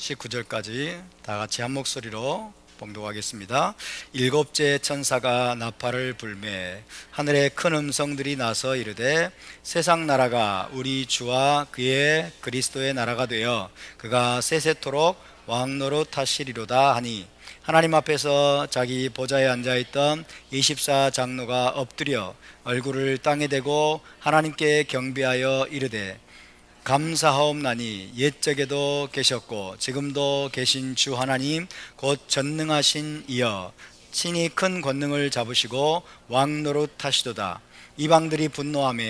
19절까지 다 같이 한 목소리로 봉독하겠습니다. 일곱째 천사가 나팔을 불매 하늘에 큰 음성들이 나서 이르되 세상 나라가 우리 주와 그의 그리스도의 나라가 되어 그가 세세토록 왕노릇 하시리로다 하니 하나님 앞에서 자기 보좌에 앉아있던 24장로가 엎드려 얼굴을 땅에 대고 하나님께 경배하여 이르되 감사하옵나니 옛적에도 계셨고 지금도 계신 주 하나님 곧 전능하신 이여 친히 큰 권능을 잡으시고 왕노릇 하시도다. 이방들이 분노하며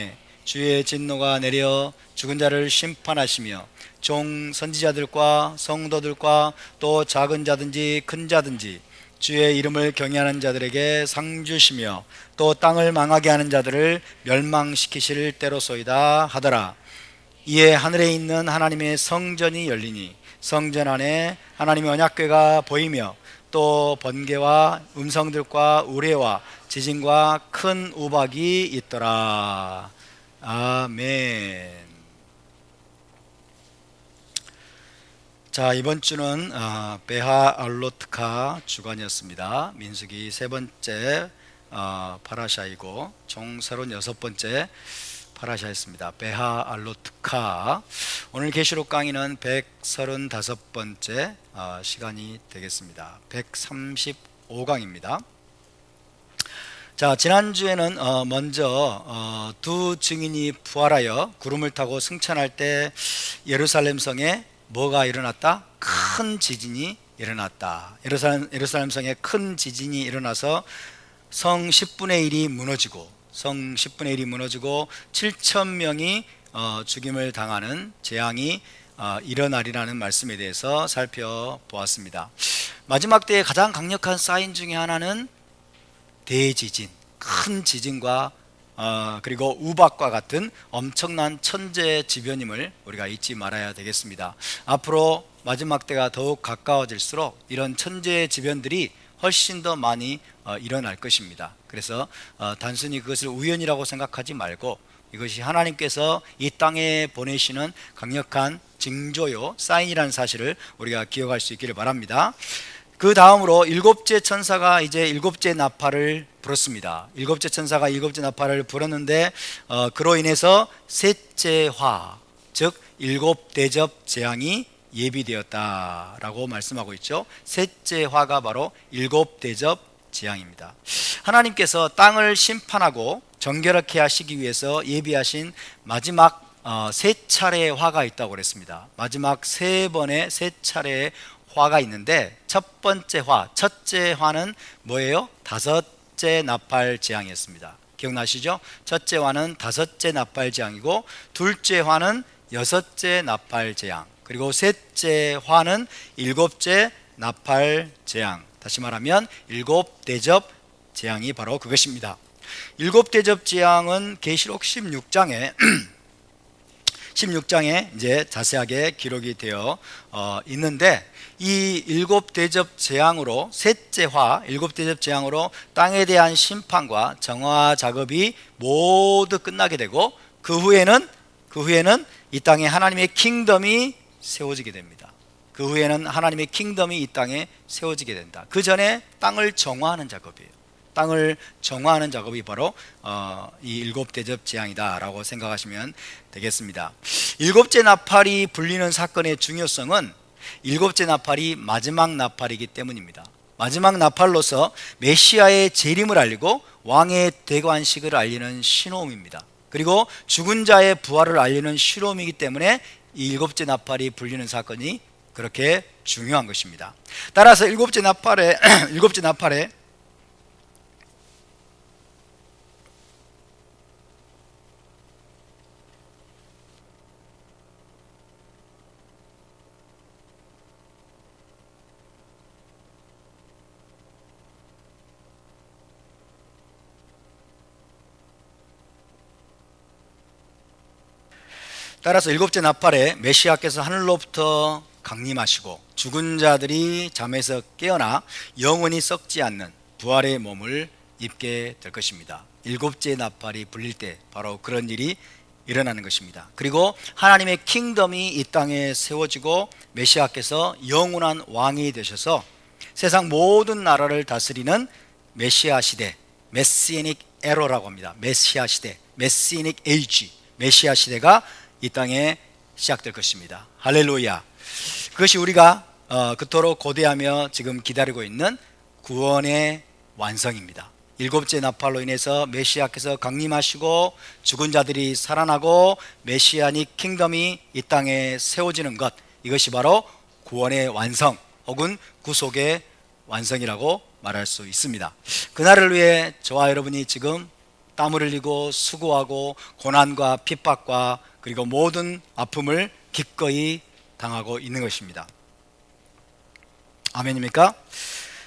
주의 진노가 내려 죽은 자를 심판하시며 종 선지자들과 성도들과 또 작은 자든지 큰 자든지 주의 이름을 경외하는 자들에게 상 주시며 또 땅을 망하게 하는 자들을 멸망시키실 때로소이다 하더라. 이에 하늘에 있는 하나님의 성전이 열리니 성전 안에 하나님의 언약궤가 보이며 또 번개와 음성들과 우레와 지진과 큰 우박이 있더라. 아멘. 자, 이번 주는 베하 알로트카 주간이었습니다. 민수기 세 번째 파라샤이고 총 36번째 파라샤였습니다. 베하 알로트카. 오늘 계시록 강의는 135번째 시간이 되겠습니다. 135강입니다. 자, 지난주에는 먼저 두 증인이 부활하여 구름을 타고 승천할 때 예루살렘 성에 뭐가 일어났다? 큰 지진이 일어났다. 예루살렘 성에 큰 지진이 일어나서 성 10분의 1이 무너지고 7,000명이 죽임을 당하는 재앙이 일어나리라는 말씀에 대해서 살펴보았습니다. 마지막 때의 가장 강력한 사인 중에 하나는 대지진, 큰 지진과 그리고 우박과 같은 엄청난 천재지변임을 우리가 잊지 말아야 되겠습니다. 앞으로 마지막 때가 더욱 가까워질수록 이런 천재지변들이 훨씬 더 많이 일어날 것입니다. 그래서 단순히 그것을 우연이라고 생각하지 말고 이것이 하나님께서 이 땅에 보내시는 강력한 징조요, 사인이라는 사실을 우리가 기억할 수 있기를 바랍니다. 그 다음으로 일곱째 천사가 이제 일곱째 나팔을 불었습니다. 일곱째 천사가 일곱째 나팔을 불었는데 그로 인해서 셋째 화, 즉 일곱 대접 재앙이 예비되었다라고 말씀하고 있죠. 셋째 화가 바로 일곱 대접 재앙입니다. 하나님께서 땅을 심판하고 정결하게 하시기 위해서 예비하신 마지막 세 차례의 화가 있다고 그랬습니다. 마지막 세 차례의 화가 있는데 첫 번째 화, 첫째 화는 뭐예요? 다섯째 나팔 재앙이었습니다. 기억나시죠? 첫째 화는 다섯째 나팔 재앙이고 둘째 화는 여섯째 나팔 재앙, 그리고 셋째 화는 일곱째 나팔 재앙. 다시 말하면 일곱 대접 재앙이 바로 그것입니다. 일곱 대접 재앙은 계시록 16장에 이제 자세하게 기록이 되어 있는데 이 일곱 대접 재앙으로 셋째 화, 일곱 대접 재앙으로 땅에 대한 심판과 정화 작업이 모두 끝나게 되고 그 후에는 이 땅에 하나님의 킹덤이 세워지게 됩니다. 그 후에는 하나님의 킹덤이 이 땅에 세워지게 된다. 그 전에 땅을 정화하는 작업이에요. 땅을 정화하는 작업이 바로 이 일곱 대접 재앙이다 라고 생각하시면 되겠습니다. 일곱째 나팔이 불리는 사건의 중요성은 일곱째 나팔이 마지막 나팔이기 때문입니다. 마지막 나팔로서 메시아의 재림을 알리고 왕의 대관식을 알리는 신호음입니다. 그리고 죽은 자의 부활을 알리는 신호음이기 때문에 이 일곱째 나팔이 불리는 사건이 그렇게 중요한 것입니다. 따라서 일곱째 나팔에 일곱째 나팔에 메시아께서 하늘로부터 강림하시고 죽은 자들이 잠에서 깨어나 영원히 썩지 않는 부활의 몸을 입게 될 것입니다. 일곱째 나팔이 불릴 때 바로 그런 일이 일어나는 것입니다. 그리고 하나님의 킹덤이 이 땅에 세워지고 메시아께서 영원한 왕이 되셔서 세상 모든 나라를 다스리는 메시아 시대, 메시아닉 에러라고 합니다. 메시아 시대, 메시아닉 에이지, 메시아 시대가 이 땅에 시작될 것입니다. 할렐루야. 그것이 우리가 그토록 고대하며 지금 기다리고 있는 구원의 완성입니다. 일곱째 나팔로 인해서 메시아께서 강림하시고 죽은 자들이 살아나고 메시아닉 킹덤이 이 땅에 세워지는 것, 이것이 바로 구원의 완성 혹은 구속의 완성이라고 말할 수 있습니다. 그날을 위해 저와 여러분이 지금 땀을 흘리고 수고하고 고난과 핍박과 그리고 모든 아픔을 기꺼이 당하고 있는 것입니다. 아멘입니까?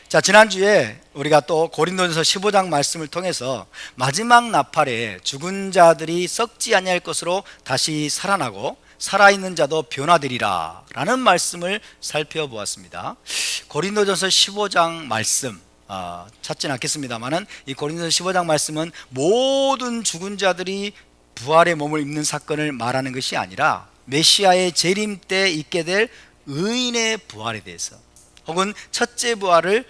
자, 지난주에 우리가 또 고린도전서 15장 말씀을 통해서 마지막 나팔에 죽은 자들이 썩지 아니할 것으로 다시 살아나고 살아있는 자도 변화되리라 라는 말씀을 살펴보았습니다. 고린도전서 15장 말씀 찾지는 않겠습니다만은 이 고린도전서 15장 말씀은 모든 죽은 자들이 부활의 몸을 입는 사건을 말하는 것이 아니라 메시아의 재림 때 있게 될 의인의 부활에 대해서 혹은 첫째 부활에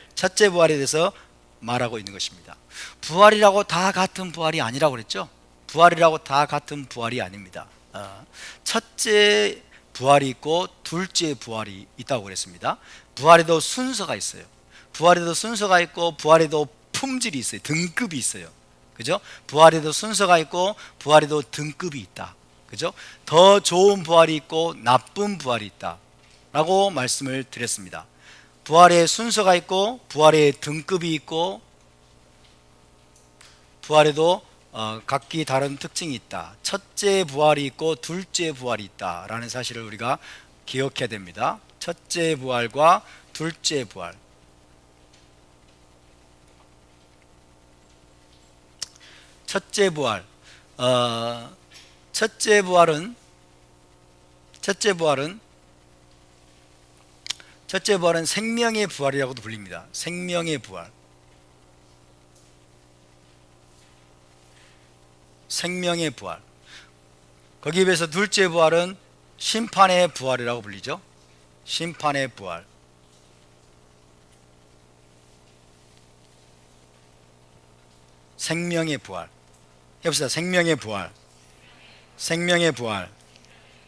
대해서 말하고 있는 것입니다. 부활이라고 다 같은 부활이 아니라고 그랬죠. 부활이라고 다 같은 부활이 아닙니다. 첫째 부활이 있고 둘째 부활이 있다고 그랬습니다. 부활에도 순서가 있어요. 부활에도 순서가 있고 부활에도 품질이 있어요. 등급이 있어요. 그죠? 부활에도 순서가 있고 부활에도 등급이 있다. 그죠? 더 좋은 부활이 있고 나쁜 부활이 있다 라고 말씀을 드렸습니다. 부활의 순서가 있고 부활의 등급이 있고 부활에도 각기 다른 특징이 있다. 첫째 부활이 있고 둘째 부활이 있다라는 사실을 우리가 기억해야 됩니다. 첫째 부활과 둘째 부활. 첫째 부활. 첫째 부활은 생명의 부활이라고도 불립니다. 생명의 부활. 생명의 부활. 거기에 비해서 둘째 부활은 심판의 부활이라고 불리죠. 심판의 부활. 생명의 부활. 해봅시다. 생명의 부활. 생명의 부활.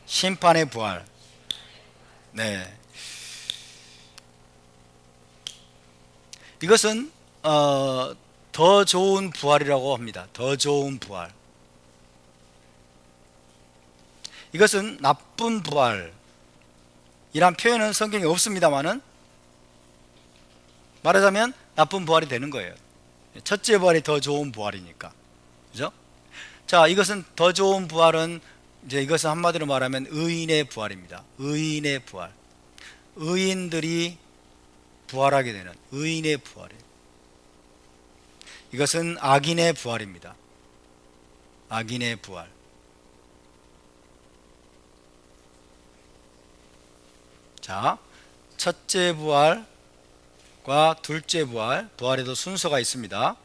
심판의 부활. 네. 이것은 더 좋은 부활이라고 합니다. 더 좋은 부활. 이것은 나쁜 부활 이란 표현은 성경에 없습니다만은 말하자면 나쁜 부활이 되는 거예요. 첫째 부활이 더 좋은 부활이니까. 그죠? 자, 이것은 더 좋은 부활은 이제 이것은 한마디로 말하면 의인의 부활입니다. 의인의 부활. 의인들이 부활하게 되는 의인의 부활이에요. 이것은 악인의 부활입니다. 악인의 부활. 자, 첫째 부활과 둘째 부활, 부활에도 순서가 있습니다.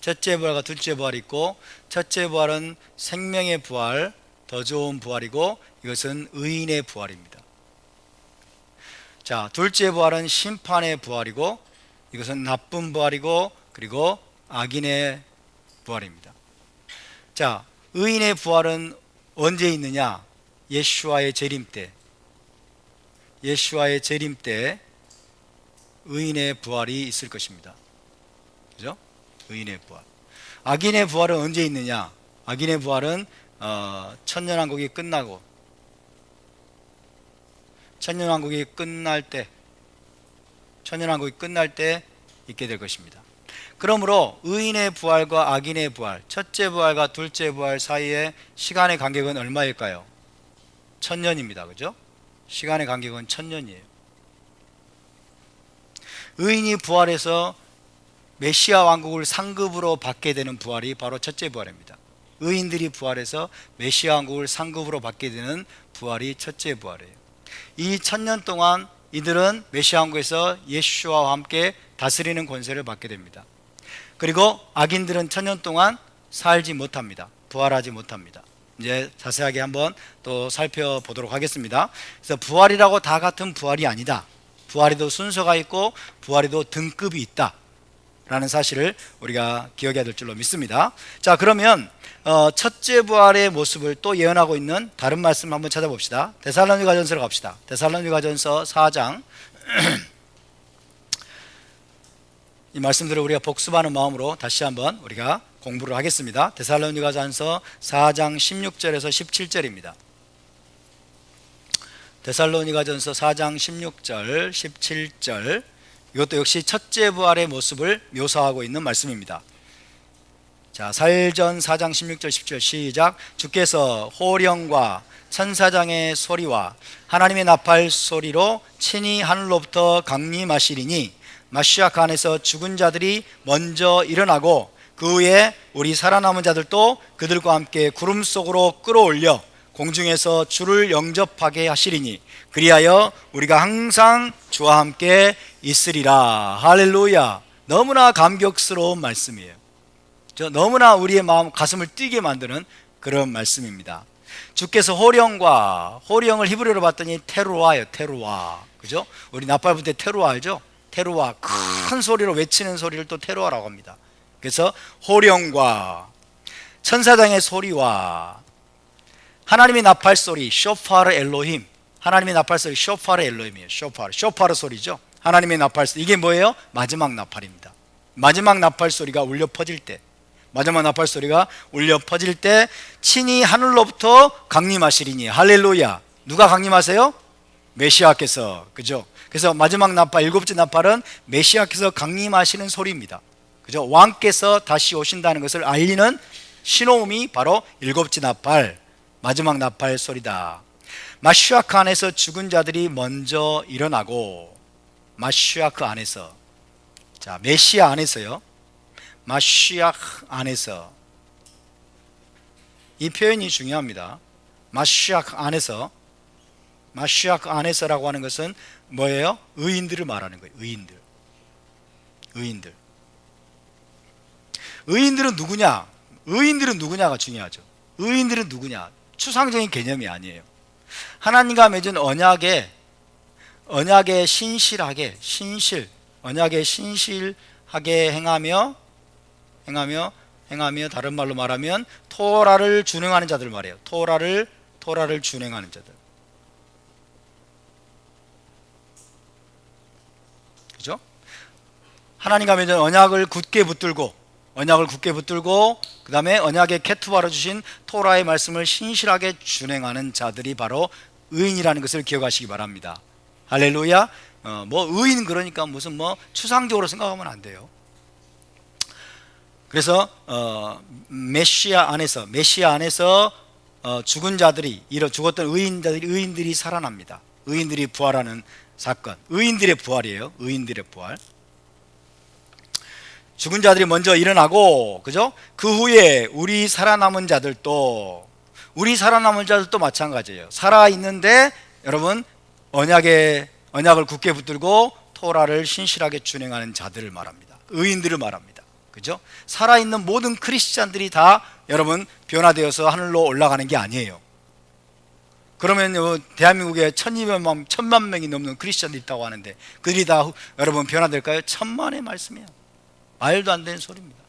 첫째 부활과 둘째 부활이 있고, 첫째 부활은 생명의 부활, 더 좋은 부활이고, 이것은 의인의 부활입니다. 자, 둘째 부활은 심판의 부활이고, 이것은 나쁜 부활이고, 그리고 악인의 부활입니다. 자, 의인의 부활은 언제 있느냐? 예수와의 재림 때. 예수와의 재림 때 의인의 부활이 있을 것입니다. 그죠? 의인의 부활. 악인의 부활은 언제 있느냐? 악인의 부활은 천년왕국이 끝나고 천년왕국이 끝날 때 있게 될 것입니다. 그러므로 의인의 부활과 악인의 부활, 첫째 부활과 둘째 부활 사이의 시간의 간격은 얼마일까요? 1000년입니다. 그죠? 시간의 간격은 1000년이에요. 의인이 부활해서 메시아 왕국을 상급으로 받게 되는 부활이 바로 첫째 부활입니다. 의인들이 부활해서 메시아 왕국을 상급으로 받게 되는 부활이 첫째 부활이에요. 이 1000년 동안 이들은 메시아 왕국에서 예수와 함께 다스리는 권세를 받게 됩니다. 그리고 악인들은 1000년 동안 살지 못합니다. 부활하지 못합니다. 이제 자세하게 한번 또 살펴보도록 하겠습니다. 그래서 부활이라고 다 같은 부활이 아니다. 부활에도 순서가 있고 부활에도 등급이 있다 라는 사실을 우리가 기억해야 될 줄로 믿습니다. 자, 그러면 첫째 부활의 모습을 또 예언하고 있는 다른 말씀 한번 찾아봅시다. 데살로니가전서로 갑시다. 데살로니가전서 4장 이 말씀들을 우리가 복습하는 마음으로 다시 한번 우리가 공부를 하겠습니다. 데살로니가전서 4장 16절에서 17절입니다. 데살로니가전서 4장 16절 17절, 이것도 역시 첫째 부활의 모습을 묘사하고 있는 말씀입니다. 자, 사일전 4장 16절 17절 시작. 주께서 호령과 천사장의 소리와 하나님의 나팔 소리로 친히 하늘로부터 강림하시리니 마시아크 안에서 죽은 자들이 먼저 일어나고 그 후에 우리 살아남은 자들도 그들과 함께 구름 속으로 끌어올려 공중에서 주를 영접하게 하시리니 그리하여 우리가 항상 주와 함께 있으리라. 할렐루야. 너무나 감격스러운 말씀이에요. 너무나 우리의 마음 가슴을 뛰게 만드는 그런 말씀입니다. 주께서 호령을 히브리어로 봤더니 테루아예요. 테루아. 그죠? 우리 나팔 불 때 테루아 알죠? 테루아, 큰 소리로 외치는 소리를 또 테루아라고 합니다. 그래서 호령과 천사장의 소리와 하나님의 나팔 소리, 쇼파르 엘로힘. 하나님의 나팔 소리, 쇼파르 엘로힘이에요. 쇼파르 소리죠. 하나님의 나팔 소리. 이게 뭐예요? 마지막 나팔입니다. 마지막 나팔 소리가 울려 퍼질 때, 마지막 나팔 소리가 울려 퍼질 때 친히 하늘로부터 강림하시리니. 할렐루야. 누가 강림하세요? 메시아께서. 그죠? 그래서 마지막 나팔, 일곱째 나팔은 메시아께서 강림하시는 소리입니다. 그죠? 왕께서 다시 오신다는 것을 알리는 신호음이 바로 일곱째 나팔, 마지막 나팔 소리다. 마시아크 안에서 죽은 자들이 먼저 일어나고, 마시아크 안에서, 자, 메시아 안에서요. 마시아크 안에서, 이 표현이 중요합니다. 마시아크 안에서. 마시아크 안에서라고 하는 것은 뭐예요? 의인들을 말하는 거예요. 의인들은 누구냐? 의인들은 누구냐가 중요하죠. 의인들은 누구냐? 추상적인 개념이 아니에요. 하나님과 맺은 언약에 신실하게 행하며 다른 말로 말하면 토라를 준행하는 자들 말이에요. 토라를 준행하는 자들. 그죠? 하나님과 맺은 언약을 굳게 붙들고 그 다음에 언약의 케투바로 주신 토라의 말씀을 신실하게 준행하는 자들이 바로 의인이라는 것을 기억하시기 바랍니다. 할렐루야. 의인 그러니까 무슨 추상적으로 생각하면 안 돼요. 그래서 메시아 안에서 죽은 자들이, 죽었던 의인들이 살아납니다. 의인들이 부활하는 사건, 의인들의 부활이에요. 의인들의 부활. 죽은 자들이 먼저 일어나고, 그죠? 그 후에 우리 살아남은 자들도 마찬가지예요. 살아있는데 여러분 언약을 굳게 붙들고 토라를 신실하게 준행하는 자들을 말합니다. 의인들을 말합니다. 그죠? 살아있는 모든 크리스찬들이 다 여러분 변화되어서 하늘로 올라가는 게 아니에요. 그러면 대한민국에 1,000만 명이 넘는 크리스찬들이 있다고 하는데 그들이 다 여러분 변화될까요? 천만의 말씀이에요. 말도 안 되는 소리입니다.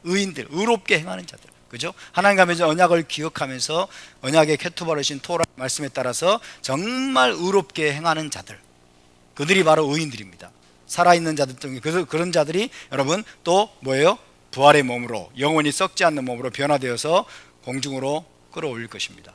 의인들, 의롭게 행하는 자들, 그죠? 하나님과 맺은 언약을 기억하면서 언약의 케투바로 신 토라 말씀에 따라서 정말 의롭게 행하는 자들, 그들이 바로 의인들입니다. 살아있는 자들 중에 그런 자들이 여러분 또 뭐예요? 부활의 몸으로, 영원히 썩지 않는 몸으로 변화되어서 공중으로 끌어올릴 것입니다.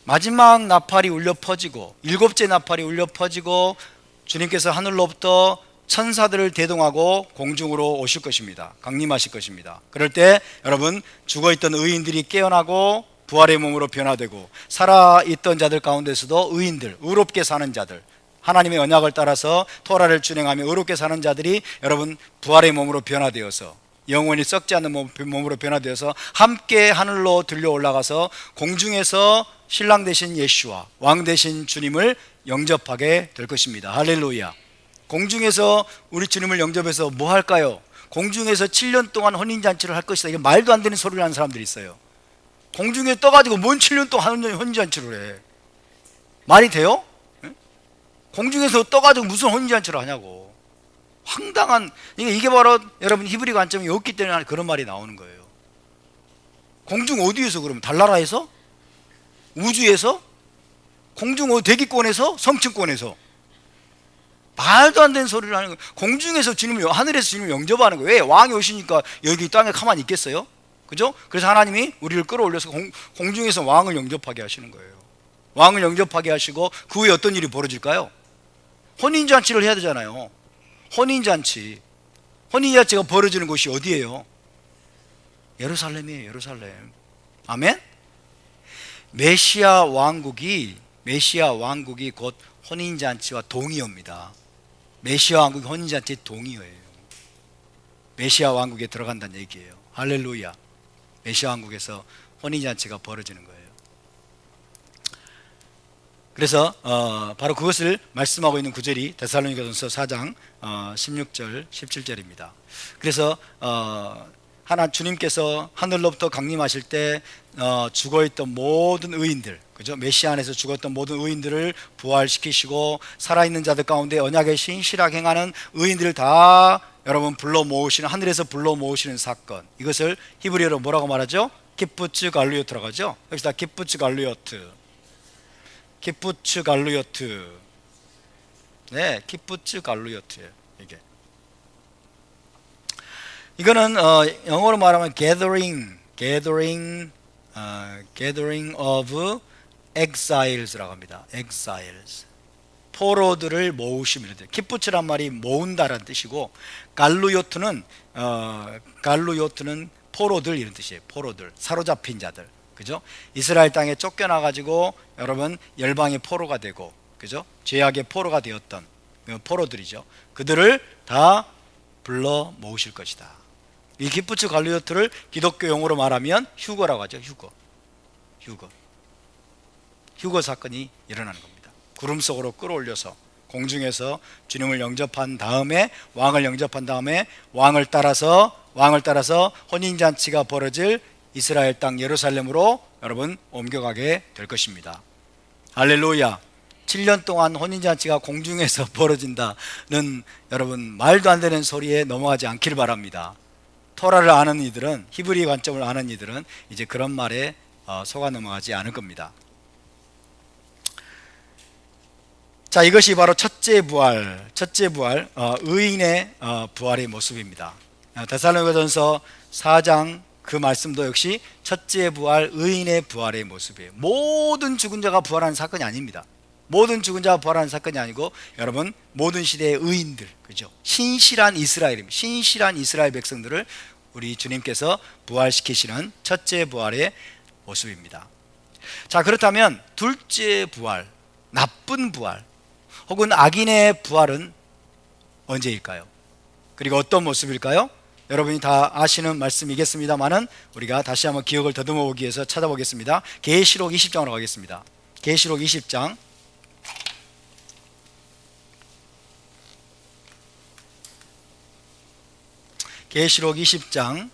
마지막 나팔이 울려 퍼지고, 일곱째 나팔이 울려 퍼지고 주님께서 하늘로부터 천사들을 대동하고 공중으로 오실 것입니다. 강림하실 것입니다. 그럴 때 여러분 죽어있던 의인들이 깨어나고 부활의 몸으로 변화되고, 살아있던 자들 가운데서도 의인들, 의롭게 사는 자들, 하나님의 언약을 따라서 토라를 준행하며 의롭게 사는 자들이 여러분 부활의 몸으로 변화되어서 영원히 썩지 않는 몸으로 변화되어서 함께 하늘로 들려 올라가서 공중에서 신랑 되신 예수와 왕 되신 주님을 영접하게 될 것입니다. 할렐루야. 공중에서 우리 주님을 영접해서 뭐 할까요? 공중에서 7년 동안 혼인잔치를 할 것이다. 이게 말도 안 되는 소리를 하는 사람들이 있어요. 공중에 떠가지고 뭔 7년 동안 혼인잔치를 해. 말이 돼요? 예? 공중에서 떠가지고 무슨 혼인잔치를 하냐고. 황당한, 이게 바로 여러분 히브리 관점이 없기 때문에 그런 말이 나오는 거예요. 공중 어디에서 그러면? 달나라에서? 우주에서? 공중 대기권에서? 성층권에서? 말도 안 되는 소리를 하는 거예요. 공중에서 주님을, 하늘에서 주님을 영접하는 거예요. 왜? 왕이 오시니까 여기 땅에 가만히 있겠어요? 그죠? 그래서 하나님이 우리를 끌어올려서 공중에서 왕을 영접하게 하시는 거예요. 왕을 영접하게 하시고 그 후에 어떤 일이 벌어질까요? 혼인잔치를 해야 되잖아요. 혼인잔치가 벌어지는 곳이 어디예요? 예루살렘이에요. 예루살렘. 아멘? 메시아 왕국이 곧 혼인잔치와 동의어입니다. 메시아 왕국이 혼인잔치의 동의어예요. 메시아 왕국에 들어간다는 얘기예요. 할렐루야. 메시아 왕국에서 혼인잔치가 벌어지는 거예요. 그래서 바로 그것을 말씀하고 있는 구절이 데살로니가전서 4장 16절 17절입니다. 그래서 주님께서 하늘로부터 강림하실 때 죽어있던 모든 의인들, 그죠? 메시아 안에서 죽었던 모든 의인들을 부활시키시고 살아있는 자들 가운데 언약에 신실하게 행하는 의인들을 다 여러분 불러 모으시는, 하늘에서 불러 모으시는 사건, 이것을 히브리어로 뭐라고 말하죠? 키푸츠 갈루요트라고 하죠. 여기서 키푸츠 갈루요트. 네, 키푸츠 갈루요트예요. 이거는 영어로 말하면 gathering of exiles라고 합니다. exiles. 포로들을 모으십니다. 키푸츠란 말이 모은다라는 뜻이고, 갈루요트는 포로들 이런 뜻이에요. 포로들, 사로잡힌 자들. 그죠? 이스라엘 땅에 쫓겨나 가지고 여러분 열방의 포로가 되고, 그죠? 죄악의 포로가 되었던 포로들이죠. 그들을 다 불러 모으실 것이다. 이 키푸츠 갈루요트를 기독교 용어로 말하면 휴거라고 하죠. 휴거 사건이 일어나는 겁니다. 구름 속으로 끌어올려서 공중에서 주님을 영접한 다음에, 왕을 영접한 다음에 왕을 따라서 혼인잔치가 벌어질 이스라엘 땅 예루살렘으로 여러분 옮겨가게 될 것입니다. 할렐루야. 7년 동안 혼인잔치가 공중에서 벌어진다는 여러분 말도 안 되는 소리에 넘어가지 않기를 바랍니다. 토라를 아는 이들은, 히브리 관점을 아는 이들은 이제 그런 말에 속아 넘어가지 않을 겁니다. 자, 이것이 바로 첫째 부활, 의인의 부활의 모습입니다. 데살로니가전서 4장 그 말씀도 역시 첫째 부활, 의인의 부활의 모습이에요. 모든 죽은 자가 부활하는 사건이 아닙니다. 모든 죽은 자가 부활하는 사건이 아니고 여러분 모든 시대의 의인들, 그죠? 신실한 이스라엘입니다. 신실한 이스라엘 백성들을 우리 주님께서 부활시키시는 첫째 부활의 모습입니다. 자, 그렇다면 둘째 부활, 나쁜 부활 혹은 악인의 부활은 언제일까요? 그리고 어떤 모습일까요? 여러분이 다 아시는 말씀이겠습니다만은 우리가 다시 한번 기억을 더듬어 보기 위해서 찾아보겠습니다. 계시록 20장으로 가겠습니다. 계시록 20장 계시록 20장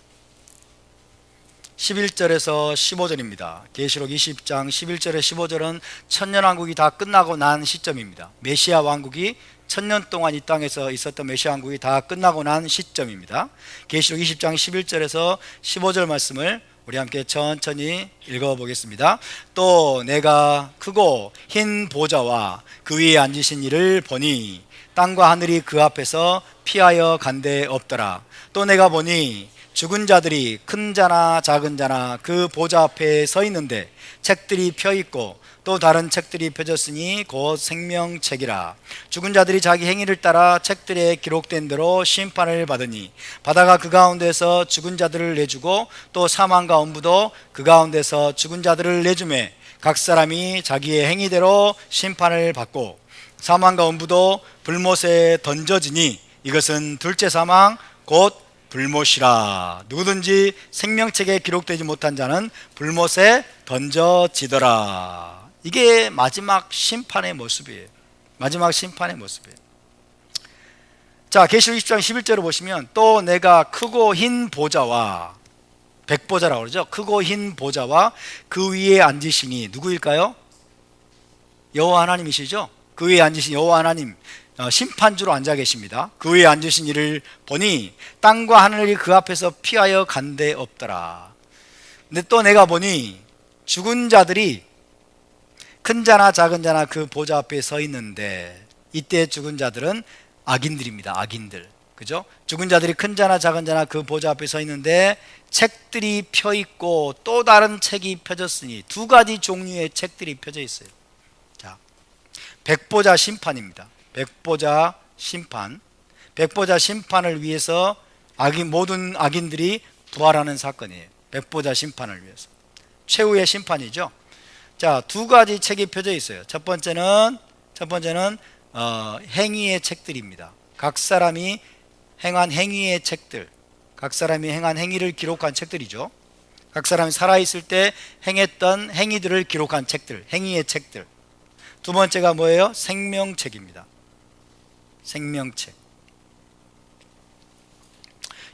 11절에서 15절입니다. 계시록 20장 11절에 15절은 천년왕국이 다 끝나고 난 시점입니다. 메시아 왕국이 천년 동안 이 땅에서 있었던 메시아 왕국이 다 끝나고 난 시점입니다. 계시록 20장 11절에서 15절 말씀을 우리 함께 천천히 읽어보겠습니다. 또 내가 크고 흰 보좌와 그 위에 앉으신 이를 보니 땅과 하늘이 그 앞에서 피하여 간데 없더라. 또 내가 보니 죽은 자들이 큰 자나 작은 자나 그 보좌 앞에 서 있는데 책들이 펴 있고 또 다른 책들이 펴졌으니 곧 생명책이라. 죽은 자들이 자기 행위를 따라 책들에 기록된 대로 심판을 받으니 바다가 그 가운데서 죽은 자들을 내주고 또 사망과 엄부도 그 가운데서 죽은 자들을 내주매 각 사람이 자기의 행위대로 심판을 받고 사망과 엄부도 불못에 던져지니 이것은 둘째 사망 곧 불못이라. 누구든지 생명책에 기록되지 못한 자는 불못에 던져지더라. 이게 마지막 심판의 모습이에요. 마지막 심판의 모습이에요. 자, 계시록 20장 11절을 보시면 또 내가 크고 흰 보좌와 백보자라고 그러죠. 크고 흰 보자와 그 위에 앉으시니 누구일까요? 여호와 하나님이시죠. 그 위에 앉으신 여호와 하나님, 심판주로 앉아 계십니다. 그 위에 앉으신 이를 보니 땅과 하늘이 그 앞에서 피하여 간데 없더라. 근데 또 내가 보니 죽은 자들이 큰 자나 작은 자나 그 보좌 앞에 서 있는데, 이때 죽은 자들은 악인들입니다. 악인들, 그죠? 죽은 자들이 큰 자나 작은 자나 그 보좌 앞에 서 있는데 책들이 펴 있고 또 다른 책이 펴졌으니, 두 가지 종류의 책들이 펴져 있어요. 자, 백보자 심판입니다. 백보자 심판. 백보자 심판을 위해서 모든 악인들이 부활하는 사건이에요. 백보자 심판을 위해서 최후의 심판이죠. 자, 두 가지 책이 펴져 있어요. 첫 번째는 행위의 책들입니다. 각 사람이 행한 행위의 책들, 각 사람이 행한 행위를 기록한 책들이죠. 각 사람이 살아있을 때 행했던 행위들을 기록한 책들, 행위의 책들. 두 번째가 뭐예요? 생명책입니다. 생명책.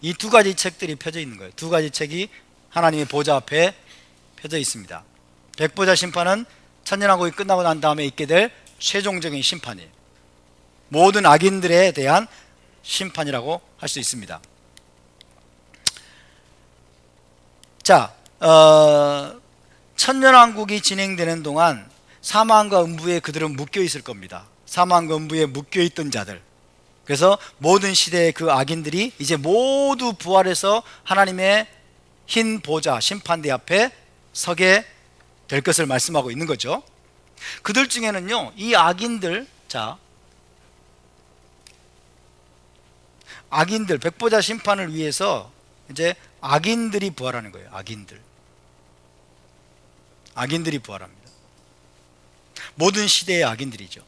이 두 가지 책들이 펴져 있는 거예요. 두 가지 책이 하나님의 보좌 앞에 펴져 있습니다. 백보자 심판은 천년왕국이 끝나고 난 다음에 있게 될 최종적인 심판이에요. 모든 악인들에 대한 심판이라고 할 수 있습니다. 자, 천년왕국이 진행되는 동안 사망과 음부에 그들은 묶여 있을 겁니다. 사망과 음부에 묶여 있던 자들. 그래서 모든 시대의 그 악인들이 이제 모두 부활해서 하나님의 흰 보좌 심판대 앞에 서게 될 것을 말씀하고 있는 거죠. 그들 중에는요, 이 악인들, 자, 악인들, 백보자 심판을 위해서 이제 악인들이 부활하는 거예요. 악인들이 부활합니다. 모든 시대의 악인들이죠.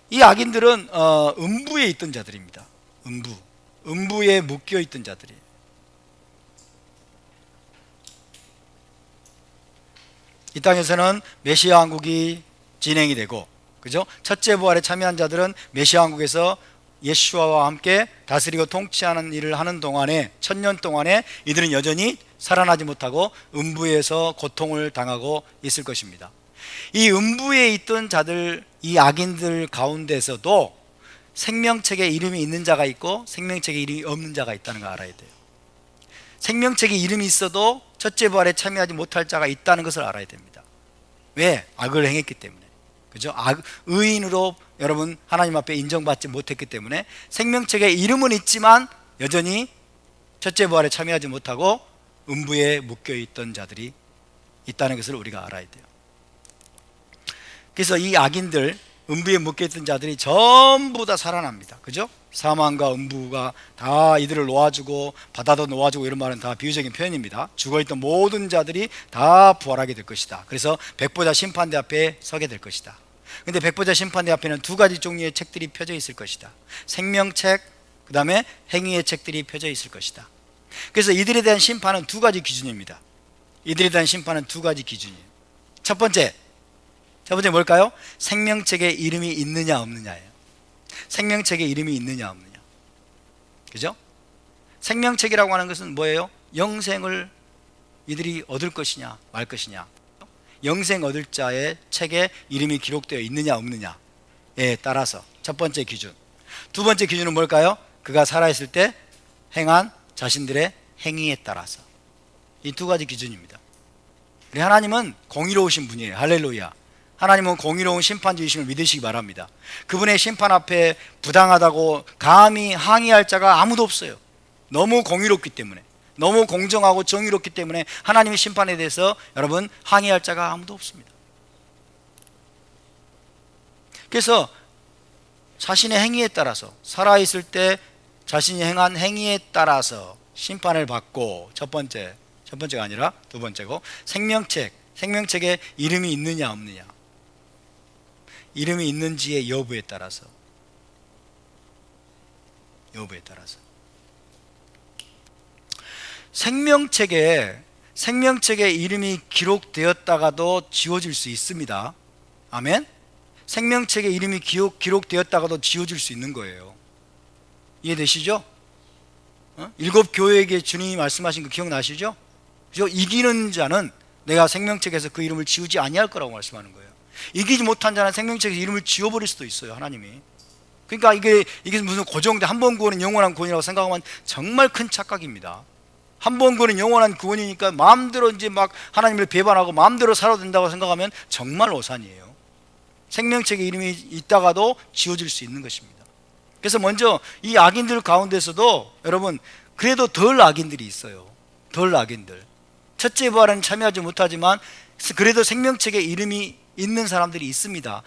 이 악인들은 음부에 있던 자들입니다. 음부에 묶여 있던 자들이에요. 이 땅에서는 메시아 왕국이 진행이 되고, 그죠? 첫째 부활에 참여한 자들은 메시아 왕국에서 예수와와 함께 다스리고 통치하는 일을 하는 동안에, 천년 동안에 이들은 여전히 살아나지 못하고 음부에서 고통을 당하고 있을 것입니다. 이 음부에 있던 자들, 이 악인들 가운데서도 생명책에 이름이 있는 자가 있고 생명책에 이름이 없는 자가 있다는 걸 알아야 돼요. 생명책에 이름이 있어도 첫째 부활에 참여하지 못할 자가 있다는 것을 알아야 됩니다. 왜? 악을 행했기 때문에. 그죠? 의인으로 여러분 하나님 앞에 인정받지 못했기 때문에 생명책에 이름은 있지만 여전히 첫째 부활에 참여하지 못하고 음부에 묶여있던 자들이 있다는 것을 우리가 알아야 돼요. 그래서 이 악인들, 음부에 묶여있던 자들이 전부 다 살아납니다. 그죠? 사망과 음부가 다 이들을 놓아주고 바다도 놓아주고, 이런 말은 다 비유적인 표현입니다. 죽어있던 모든 자들이 다 부활하게 될 것이다. 그래서 백보자 심판대 앞에 서게 될 것이다. 근데 백보자 심판대 앞에는 두 가지 종류의 책들이 펴져 있을 것이다. 생명책, 그 다음에 행위의 책들이 펴져 있을 것이다. 그래서 이들에 대한 심판은 두 가지 기준입니다. 이들에 대한 심판은 두 가지 기준이에요. 첫 번째 뭘까요? 생명책에 이름이 있느냐 없느냐예요. 생명책에 이름이 있느냐 없느냐. 그죠? 생명책이라고 하는 것은 뭐예요? 영생을 이들이 얻을 것이냐 말 것이냐, 영생 얻을 자의 책에 이름이 기록되어 있느냐 없느냐에 따라서 첫 번째 기준. 두 번째 기준은 뭘까요? 그가 살아있을 때 행한 자신들의 행위에 따라서. 이 두 가지 기준입니다. 우리 하나님은 공의로우신 분이에요. 할렐루야. 하나님은 공의로운 심판주이심을 믿으시기 바랍니다. 그분의 심판 앞에 부당하다고 감히 항의할 자가 아무도 없어요. 너무 공의롭기 때문에, 너무 공정하고 정의롭기 때문에 하나님의 심판에 대해서 여러분 항의할 자가 아무도 없습니다. 그래서 자신의 행위에 따라서, 살아있을 때 자신이 행한 행위에 따라서 심판을 받고, 첫 번째가 아니라 두 번째고, 생명책에 이름이 있느냐 없느냐, 이름이 있는지의 여부에 따라서 생명책에 이름이 기록되었다가도 지워질 수 있습니다. 아멘. 생명책에 이름이 기록되었다가도 지워질 수 있는 거예요. 이해되시죠? 일곱 교회에게 주님이 말씀하신 거 기억나시죠? 그죠? 이기는 자는 내가 생명책에서 그 이름을 지우지 아니할 거라고 말씀하는 거예요. 이기지 못한 자는 생명책에서 이름을 지워버릴 수도 있어요, 하나님이. 그러니까 이게 무슨 고정된 한 번 구원은 영원한 구원이라고 생각하면 정말 큰 착각입니다. 한 번 구원은 영원한 구원이니까 마음대로 이제 막 하나님을 배반하고 마음대로 살아도 된다고 생각하면 정말 오산이에요. 생명책에 이름이 있다가도 지워질 수 있는 것입니다. 그래서 먼저 이 악인들 가운데서도 여러분 그래도 덜 악인들이 있어요. 덜 악인들. 첫째 부활에는 참여하지 못하지만 그래도 생명책에 이름이 있는 사람들이 있습니다.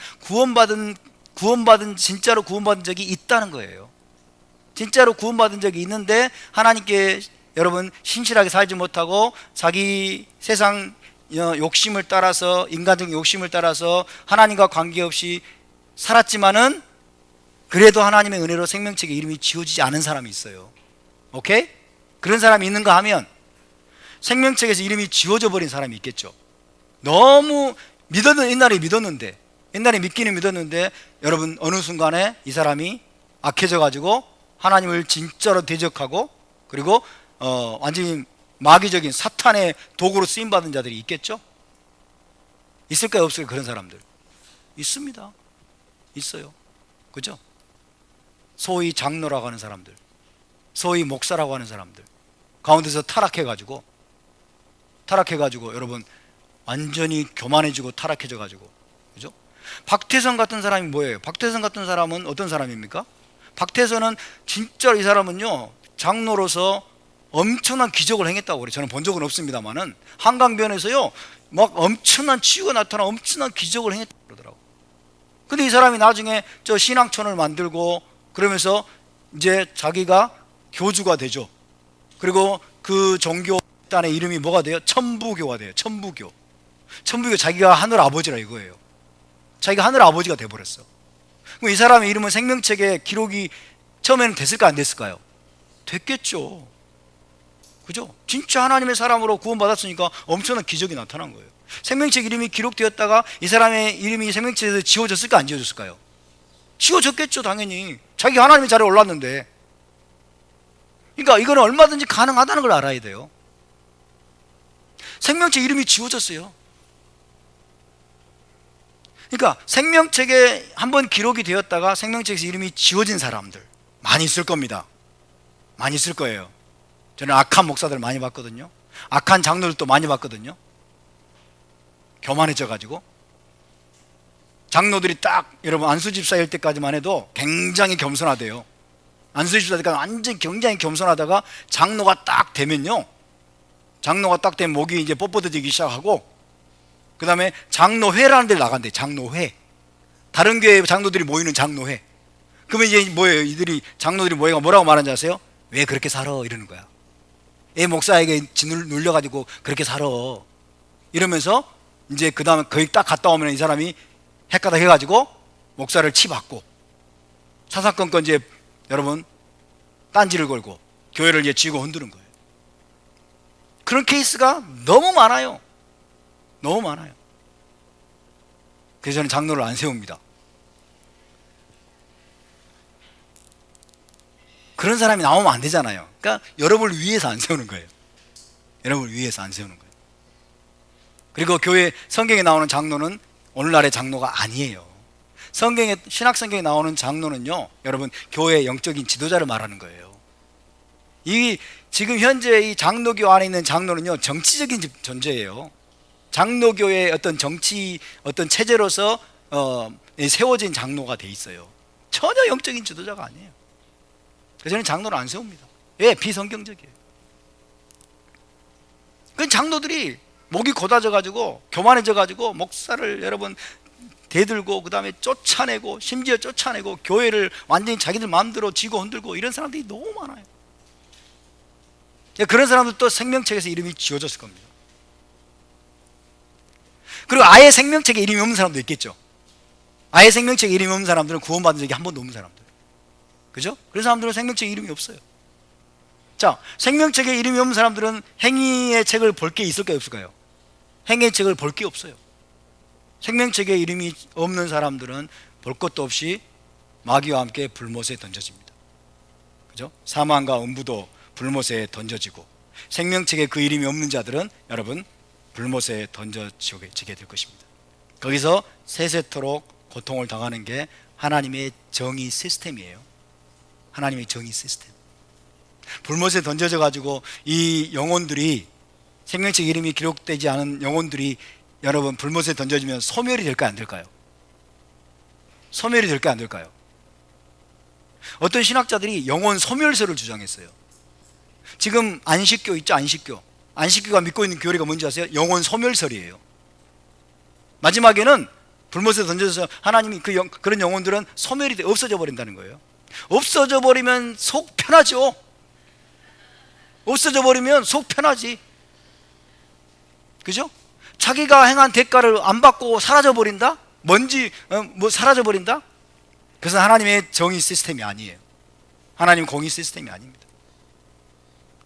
진짜로 구원받은 적이 있다는 거예요. 진짜로 구원받은 적이 있는데 하나님께 여러분 신실하게 살지 못하고 자기 세상 욕심을 따라서, 인간적인 욕심을 따라서 하나님과 관계없이 살았지만은 그래도 하나님의 은혜로 생명책에 이름이 지워지지 않은 사람이 있어요. 오케이? 그런 사람이 있는가 하면 생명책에서 이름이 지워져 버린 사람이 있겠죠. 너무 옛날에 믿기는 믿었는데 여러분 어느 순간에 이 사람이 악해져 가지고 하나님을 진짜로 대적하고 그리고 완전히 마귀적인 사탄의 도구로 쓰임받은 자들이 있겠죠? 있을까요? 없을까요? 그런 사람들 있습니다. 있어요. 그죠? 소위 장로라고 하는 사람들, 소위 목사라고 하는 사람들 가운데서 타락해가지고 여러분 완전히 교만해지고 타락해져가지고, 그죠? 박태선 같은 사람이 뭐예요? 박태선 같은 사람은 어떤 사람입니까? 박태선은 진짜로 이 사람은요 장로로서 엄청난 기적을 행했다고 그래요. 저는 본 적은 없습니다만은 한강변에서요 막 엄청난 치유가 나타나 엄청난 기적을 행했다고 그러더라고. 근데 이 사람이 나중에 저 신앙촌을 만들고 그러면서 이제 자기가 교주가 되죠. 그리고 그 종교단의 이름이 뭐가 돼요? 천부교가 돼요. 천부교 자기가 하늘 아버지라 이거예요. 자기가 하늘 아버지가 돼버렸어. 그럼 이 사람의 이름은 생명책에 기록이 처음에는 됐을까 안 됐을까요? 됐겠죠. 그죠? 진짜 하나님의 사람으로 구원받았으니까 엄청난 기적이 나타난 거예요. 생명책 이름이 기록되었다가 이 사람의 이름이 생명책에서 지워졌을까 안 지워졌을까요? 지워졌겠죠. 당연히 자기가 하나님의 자리에 올랐는데. 그러니까 이거는 얼마든지 가능하다는 걸 알아야 돼요. 생명책 이름이 지워졌어요. 그러니까 생명책에 한번 기록이 되었다가 생명책에서 이름이 지워진 사람들 많이 있을 겁니다. 많이 있을 거예요. 저는 악한 목사들 많이 봤거든요. 악한 장로들도 많이 봤거든요. 교만해져 가지고 장로들이 딱 여러분 안수집사일 때까지만 해도 굉장히 겸손하대요. 안수집사 때까지 완전 굉장히 겸손하다가 장로가 딱 되면 목이 이제 뻣뻣해지기 시작하고 그 다음에 장로회라는 데를 나간대. 장로회. 다른 교회 장로들이 모이는 장로회. 그러면 이제 뭐예요? 장로들이 모여가 뭐라고 말하는지 아세요? 왜 그렇게 살아? 이러는 거야. 애 목사에게 진을 눌려가지고 그렇게 살아. 이러면서 이제 그 다음에 거기 딱 갔다 오면 이 사람이 헷가닥 해가지고 목사를 치받고 사사건건 이제 여러분 딴지를 걸고 교회를 이제 쥐고 흔드는 거예요. 그런 케이스가 너무 많아요. 너무 많아요. 그래서 저는 장로를 안 세웁니다. 그런 사람이 나오면 안 되잖아요. 그러니까 여러분을 위해서 안 세우는 거예요. 여러분을 위해서 안 세우는 거예요. 그리고 교회 성경에 나오는 장로는 오늘날의 장로가 아니에요. 신학 성경에 나오는 장로는요, 여러분 교회의 영적인 지도자를 말하는 거예요. 지금 현재 이 장로교 안에 있는 장로는요 정치적인 존재예요. 장로교의 어떤 체제로서 세워진 장로가 돼 있어요. 전혀 영적인 지도자가 아니에요. 그래서 저는 장로를 안 세웁니다. 왜? 비성경적이에요. 그 장로들이 목이 곧아져가지고 교만해져가지고 목사를 여러분 대들고 그 다음에 쫓아내고 심지어 쫓아내고 교회를 완전히 자기들 마음대로 쥐고 흔들고 이런 사람들이 너무 많아요. 그런 사람들도 생명책에서 이름이 지워졌을 겁니다. 그리고 아예 생명책에 이름이 없는 사람도 있겠죠. 아예 생명책에 이름이 없는 사람들은 구원받은 적이 한 번도 없는 사람들. 그죠? 그런 사람들은 생명책에 이름이 없어요. 자, 생명책에 이름이 없는 사람들은 행위의 책을 볼 게 있을까요? 없을까요? 행위의 책을 볼 게 없어요. 생명책에 이름이 없는 사람들은 볼 것도 없이 마귀와 함께 불못에 던져집니다. 그죠? 사망과 음부도 불못에 던져지고, 생명책에 그 이름이 없는 자들은 여러분 불못에 던져지게 될 것입니다. 거기서 세세토록 고통을 당하는 게 하나님의 정의 시스템이에요. 하나님의 정의 시스템. 불못에 던져져 가지고 이 영혼들이, 생명책 이름이 기록되지 않은 영혼들이 여러분 불못에 던져지면 소멸이 될까요, 안 될까요? 소멸이 될까요, 안 될까요? 어떤 신학자들이 영혼 소멸설을 주장했어요. 지금 안식교 있죠, 안식교. 안식교가 믿고 있는 교리가 뭔지 아세요? 영혼 소멸설이에요. 마지막에는 불못에 던져서 하나님이 그런 영혼들은 소멸이 돼 없어져 버린다는 거예요. 없어져 버리면 속 편하죠. 없어져 버리면 속 편하지. 그죠? 자기가 행한 대가를 안 받고 사라져 버린다? 사라져 버린다? 그것은 하나님의 정의 시스템이 아니에요. 하나님 공의 시스템이 아닙니다.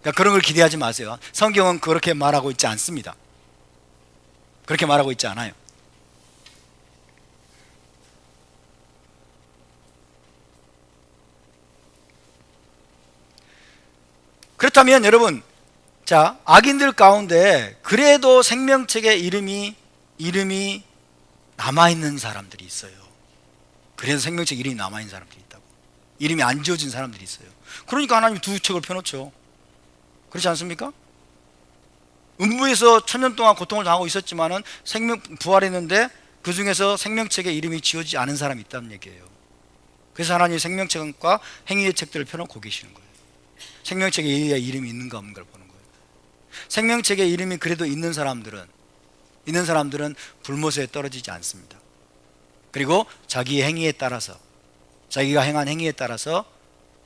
그러니까 그런 걸 기대하지 마세요. 성경은 그렇게 말하고 있지 않습니다. 그렇게 말하고 있지 않아요. 그렇다면 여러분, 자, 악인들 가운데 그래도 생명책에 이름이 남아있는 사람들이 있어요. 그래서 생명책 이름이 남아있는 사람들이 있다고. 이름이 안 지워진 사람들이 있어요. 그러니까 하나님이 두 책을 펴놓죠. 그렇지 않습니까? 음부에서 1000년 동안 고통을 당하고 있었지만은 부활했는데 그 중에서 생명책에 이름이 지워지지 않은 사람이 있다는 얘기예요. 그래서 하나님이 생명책과 행위의 책들을 펴놓고 계시는 거예요. 생명책에 이름이 있는가 없는 걸 보는 거예요. 생명책에 이름이 그래도 있는 사람들은 불못에 떨어지지 않습니다. 그리고 자기의 행위에 따라서, 자기가 행한 행위에 따라서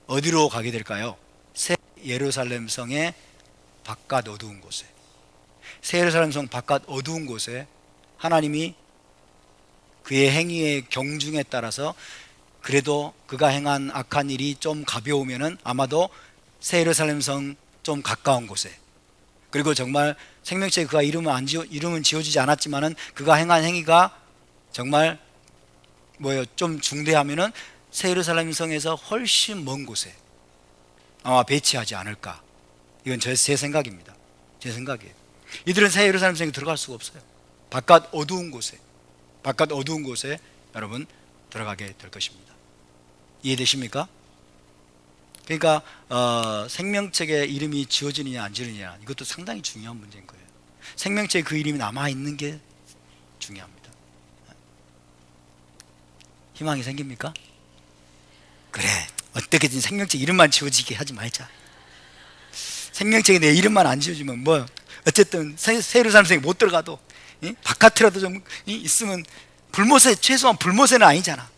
어디로 가게 될까요? 새 예루살렘 성의 바깥 어두운 곳에, 새 예루살렘 성 바깥 어두운 곳에 하나님이 그의 행위의 경중에 따라서 그래도 그가 행한 악한 일이 좀 가벼우면은 아마도 새 예루살렘 성 좀 가까운 곳에, 그리고 정말 생명책에 그가 이름은 지워지지 않았지만은 그가 행한 행위가 정말 좀 중대하면은 새 예루살렘 성에서 훨씬 먼 곳에 아마 배치하지 않을까. 이건 제 생각입니다. 제 생각이에요. 이들은 새 예루살렘 성에 들어갈 수가 없어요. 바깥 어두운 곳에 여러분 들어가게 될 것입니다. 이해되십니까? 그러니까 생명책에 이름이 지워지느냐 안 지워지느냐, 이것도 상당히 중요한 문제인 거예요. 생명책에 그 이름이 남아있는 게 중요합니다. 희망이 생깁니까? 그래, 어떻게든 생명책 이름만 지워지게 하지 말자. 생명책에 내 이름만 안 지워지면 어쨌든 새 예루살렘 성에 못 들어가도 바깥이라도 좀 있으면 최소한 불못에는 아니잖아.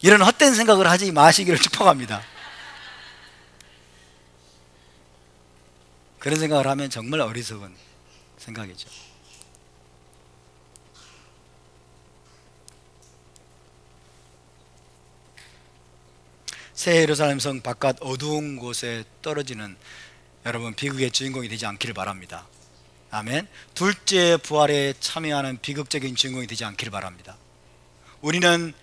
이런 헛된 생각을 하지 마시기를 축복합니다. 그런 생각을 하면 정말 어리석은 생각이죠. 새 예루살렘 성 바깥 어두운 곳에 떨어지는 여러분 비극의 주인공이 되지 않기를 바랍니다. 아멘. 둘째 부활에 참여하는 비극적인 주인공이 되지 않기를 바랍니다. 우리는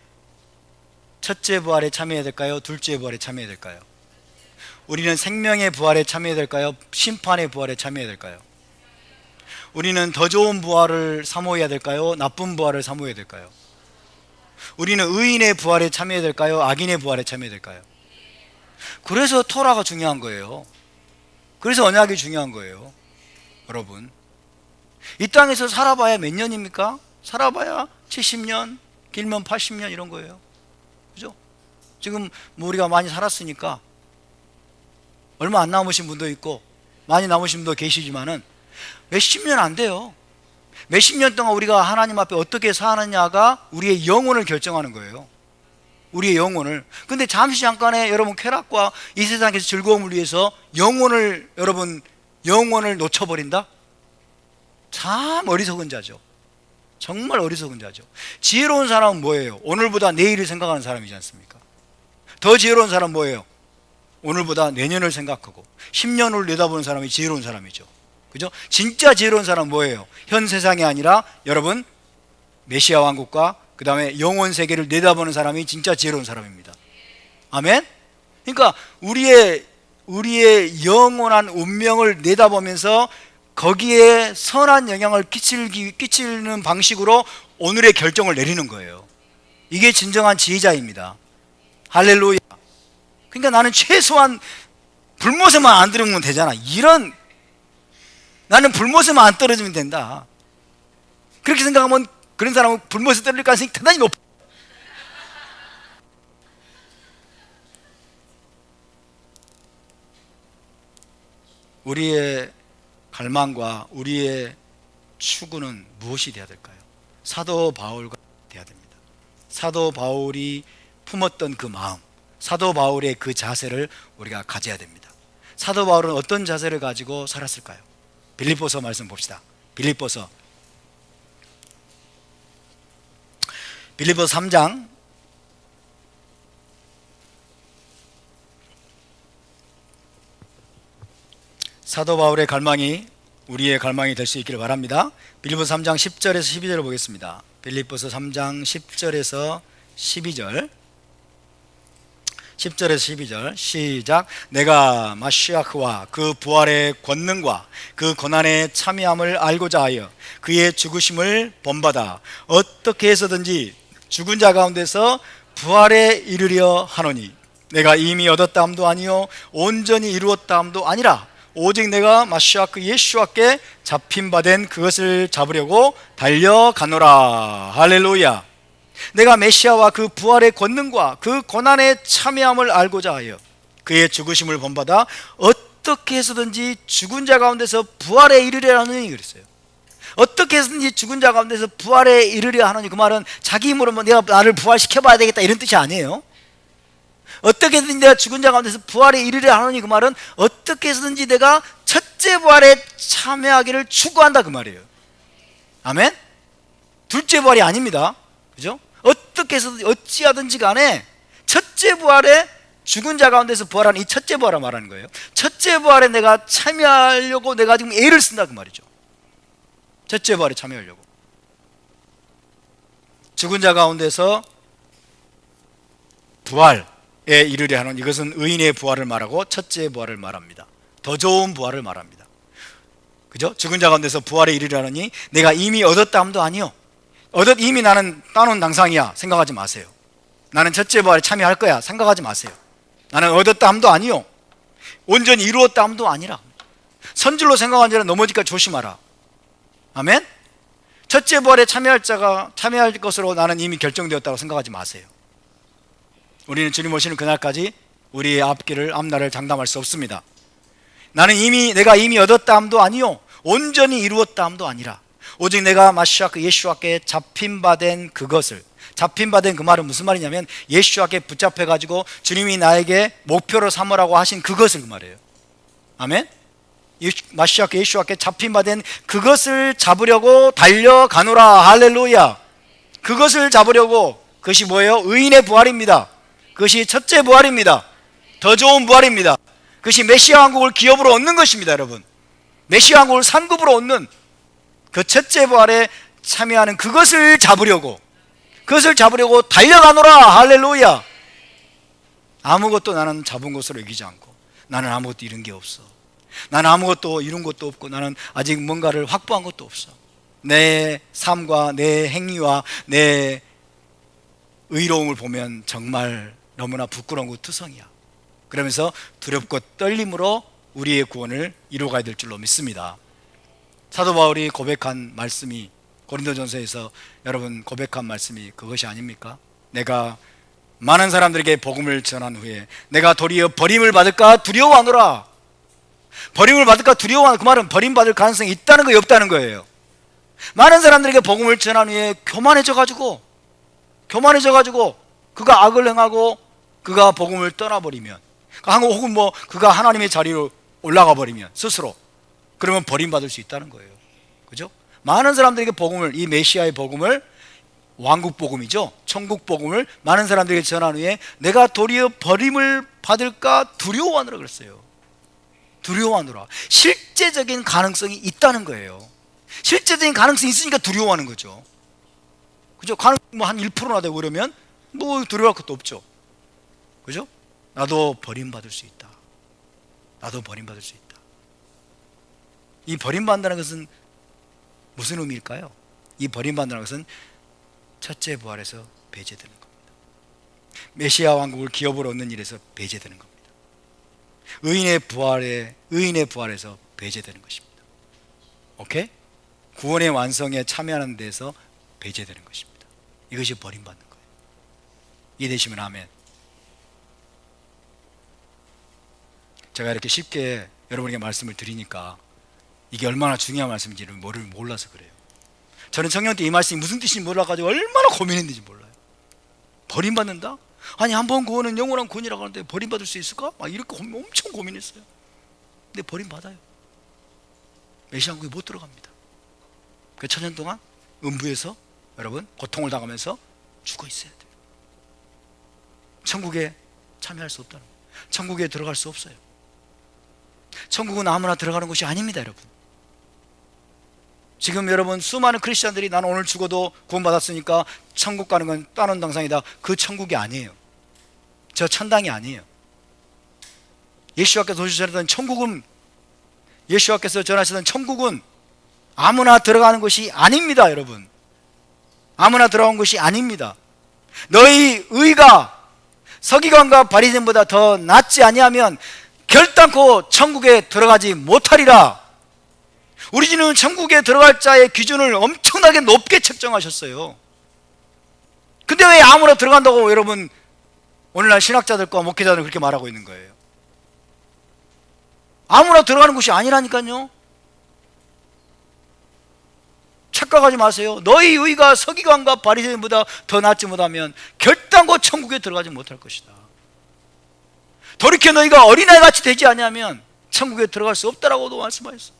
첫째 부활에 참여해야 될까요? 둘째 부활에 참여해야 될까요? 우리는 생명의 부활에 참여해야 될까요? 심판의 부활에 참여해야 될까요? 우리는 더 좋은 부활을 사모해야 될까요? 나쁜 부활을 사모해야 될까요? 우리는 의인의 부활에 참여해야 될까요? 악인의 부활에 참여해야 될까요? 그래서 토라가 중요한 거예요. 그래서 언약이 중요한 거예요. 여러분, 이 땅에서 살아봐야 몇 년입니까? 살아봐야 70년, 길면 80년 이런 거예요. 그죠? 지금 우리가 많이 살았으니까 얼마 안 남으신 분도 있고 많이 남으신 분도 계시지만은 몇십 년 안 돼요. 몇십 년 동안 우리가 하나님 앞에 어떻게 사느냐가 우리의 영혼을 결정하는 거예요. 우리의 영혼을. 근데 잠시 잠깐의 여러분 쾌락과 이 세상에서 즐거움을 위해서 영혼을 놓쳐버린다? 참 어리석은 자죠. 정말 어리석은 자죠. 지혜로운 사람은 뭐예요? 오늘보다 내일을 생각하는 사람이지 않습니까? 더 지혜로운 사람은 뭐예요? 오늘보다 내년을 생각하고 10년을 내다보는 사람이 지혜로운 사람이죠. 그죠? 진짜 지혜로운 사람은 뭐예요? 현 세상이 아니라 여러분 메시아 왕국과 그 다음에 영원 세계를 내다보는 사람이 진짜 지혜로운 사람입니다. 아멘? 그러니까 우리의 영원한 운명을 내다보면서 거기에 선한 영향을 끼치는 방식으로 오늘의 결정을 내리는 거예요. 이게 진정한 지혜자입니다. 할렐루야. 그러니까 나는 최소한 불못에만 안 들으면 되잖아. 나는 불못에만 안 떨어지면 된다. 그렇게 생각하면 그런 사람은 불못에 떨어질 가능성이 대단히 높아. 우리의 갈망과 우리의 추구는 무엇이 되어야 될까요? 사도 바울과 되어야 됩니다. 사도 바울이 품었던 그 마음, 사도 바울의 그 자세를 우리가 가져야 됩니다. 사도 바울은 어떤 자세를 가지고 살았을까요? 빌립보서 말씀 봅시다. 빌립보서 3장 '사도 바울의 갈망이 우리의 갈망이 될 수 있기를 바랍니다. 빌립보서 3장 10절에서 12절을 보겠습니다. 빌립보서 3장 10절에서 12절 10절에서 12절 시작. 내가 마시아크와 그 부활의 권능과 그 고난의 참여함을 알고자 하여 그의 죽으심을 본받아 어떻게 해서든지 죽은 자 가운데서 부활에 이르려 하노니 내가 이미 얻었다 함도 아니요 온전히 이루었다 함도 아니라 오직 내가 마시아크 예수와께 잡힌 바 된 그것을 잡으려고 달려가노라. 할렐루야. 내가 메시아와 그 부활의 권능과 그 고난의 참여함을 알고자 하여 그의 죽으심을 본받아 어떻게 해서든지 죽은 자 가운데서 부활에 이르려 하느니 그랬어요. 어떻게 해서든지 죽은 자 가운데서 부활에 이르려 하느니, 그 말은 자기 힘으로 내가 나를 부활시켜 봐야 되겠다 이런 뜻이 아니에요. 어떻게 해서든지 내가 죽은 자 가운데서 부활에 이르려 하느니, 그 말은 어떻게 해서든지 내가 첫째 부활에 참여하기를 추구한다 그 말이에요. 아멘? 둘째 부활이 아닙니다. 그죠? 어떻게 해서든지 어찌하든지 간에 첫째 부활에 죽은 자 가운데서 부활하는 이 첫째 부활을 말하는 거예요. 첫째 부활에 내가 참여하려고 내가 지금 애를 쓴다 그 말이죠. 첫째 부활에 참여하려고. 죽은 자 가운데서 부활에 이르려 하는, 이것은 의인의 부활을 말하고 첫째 부활을 말합니다. 더 좋은 부활을 말합니다. 그죠? 죽은 자 가운데서 부활에 이르려 하느니 내가 이미 얻었다 함도 아니요 이미 나는 따놓은 당상이야 생각하지 마세요. 나는 첫째 부활에 참여할 거야 생각하지 마세요. 나는 얻었다 함도 아니요 온전히 이루었다 함도 아니라. 선줄로 생각한 자는 넘어질까 조심하라. 아멘? 첫째 부활에 참여할 것으로 나는 이미 결정되었다고 생각하지 마세요. 우리는 주님 오시는 그날까지 우리의 앞날을 장담할 수 없습니다. 내가 이미 얻었다 함도 아니요 온전히 이루었다 함도 아니라 오직 내가 마시아크 예수와께 잡힌 바 된 그것을. 잡힌 바 된 그 말은 무슨 말이냐면 예수와께 붙잡혀 가지고 주님이 나에게 목표로 삼으라고 하신 그것을 그 말이에요. 아멘? 마시아크 예수와께 잡힌 바 된 그것을 잡으려고 달려가노라. 할렐루야. 그것을 잡으려고. 그것이 뭐예요? 의인의 부활입니다. 그것이 첫째 부활입니다. 더 좋은 부활입니다. 그것이 메시아 왕국을 기업으로 얻는 것입니다. 여러분, 메시아 왕국을 상급으로 얻는 그 첫째 부활에 참여하는 그것을 잡으려고 달려가노라. 할렐루야. 아무것도 나는 잡은 것으로 여기지 않고, 나는 아무것도 잃은 게 없어. 나는 아무것도 이룬 것도 없고, 나는 아직 뭔가를 확보한 것도 없어. 내 삶과 내 행위와 내 의로움을 보면 정말 너무나 부끄러운 투성이야. 그러면서 두렵고 떨림으로 우리의 구원을 이루어가야 될 줄로 믿습니다. 사도 바울이 고백한 말씀이, 고린도전서에서 여러분 고백한 말씀이 그것이 아닙니까? 내가 많은 사람들에게 복음을 전한 후에 내가 도리어 버림을 받을까 두려워하노라. 버림을 받을까 두려워하는, 그 말은 버림받을 가능성이 있다는 거예요, 없다는 거예요? 많은 사람들에게 복음을 전한 후에 교만해져 가지고 그가 악을 행하고 그가 복음을 떠나버리면, 혹은 그가 하나님의 자리로 올라가 버리면 스스로, 그러면 버림받을 수 있다는 거예요. 그죠? 많은 사람들에게 복음을, 이 메시아의 복음을, 왕국 복음이죠, 천국 복음을 많은 사람들에게 전한 후에 내가 도리어 버림을 받을까 두려워하노라 그랬어요. 두려워하노라. 실제적인 가능성이 있다는 거예요. 실제적인 가능성이 있으니까 두려워하는 거죠. 그죠? 가능성 한 1%나 되고 그러면 두려워할 것도 없죠. 그죠? 나도 버림받을 수 있다. 나도 버림받을 수 있다. 이 버림받는다는 것은 무슨 의미일까요? 이 버림받는다는 것은 첫째 부활에서 배제되는 겁니다. 메시아 왕국을 기업으로 얻는 일에서 배제되는 겁니다. 의인의 부활에서 배제되는 것입니다. 오케이? 구원의 완성에 참여하는 데서 배제되는 것입니다. 이것이 버림받는 거예요. 이해되시면 아멘. 제가 이렇게 쉽게 여러분에게 말씀을 드리니까 이게 얼마나 중요한 말씀인지를 몰라서 그래요. 저는 청년 때 이 말씀이 무슨 뜻인지 몰라가지고 얼마나 고민했는지 몰라요. 버림받는다? 아니 한 번 구원은 영원한 구원이라고 하는데 버림받을 수 있을까? 막 이렇게 엄청 고민했어요. 근데 버림받아요. 메시아 왕국에 못 들어갑니다. 그 천년 동안 음부에서 여러분 고통을 당하면서 죽어 있어야 돼요. 천국에 참여할 수 없다는 거예요. 천국에 들어갈 수 없어요. 천국은 아무나 들어가는 곳이 아닙니다, 여러분. 지금 여러분 수많은 크리스찬들이 나는 오늘 죽어도 구원받았으니까 천국 가는 건 따놓은 당상이다. 그 천국이 아니에요. 저 천당이 아니에요. 예수와께서 오시던 천국은, 예수와께서 전하시던 천국은 아무나 들어가는 곳이 아닙니다, 여러분. 아무나 들어간 곳이 아닙니다. 너희 의가 서기관과 바리새인보다 더 낫지 아니하면 결단코 천국에 들어가지 못하리라. 우리 주님은 천국에 들어갈 자의 기준을 엄청나게 높게 책정하셨어요. 근데 왜 아무나 들어간다고 여러분 오늘날 신학자들과 목회자들은 그렇게 말하고 있는 거예요? 아무나 들어가는 곳이 아니라니까요. 착각하지 마세요. 너희 의가 서기관과 바리새인보다 더 낫지 못하면 결단코 천국에 들어가지 못할 것이다. 돌이켜 너희가 어린아이같이 되지 않으면 천국에 들어갈 수 없다라고도 말씀하셨어요.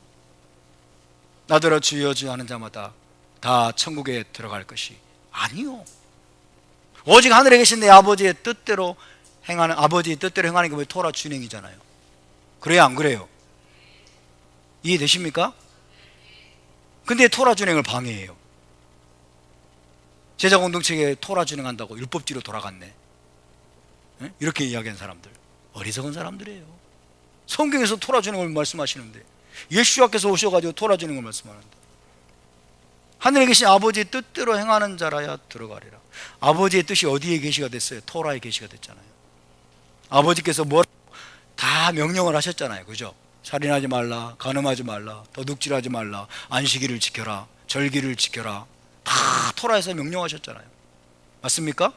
나더러 주여 주여 하는 자마다 다 천국에 들어갈 것이 아니요, 오직 하늘에 계신 내 아버지의 뜻대로 행하는, 아버지의 뜻대로 행하는 게 토라 준행이잖아요. 그래요 안 그래요? 이해되십니까? 근데 토라 준행을 방해해요. 제자 공동체에 토라 준행한다고 율법주의로 돌아갔네, 이렇게 이야기하는 사람들 어리석은 사람들이에요. 성경에서 토라 준행을 말씀하시는데 예수와께서 오셔가지고 토라 준행을 말씀하는데 하늘에 계신 아버지의 뜻대로 행하는 자라야 들어가리라. 아버지의 뜻이 어디에 계시가 됐어요? 토라에 계시가 됐잖아요. 아버지께서 뭐라고 다 명령을 하셨잖아요, 그죠? 살인하지 말라, 간음하지 말라, 도둑질하지 말라, 안식일을 지켜라, 절기를 지켜라, 다 토라에서 명령하셨잖아요. 맞습니까?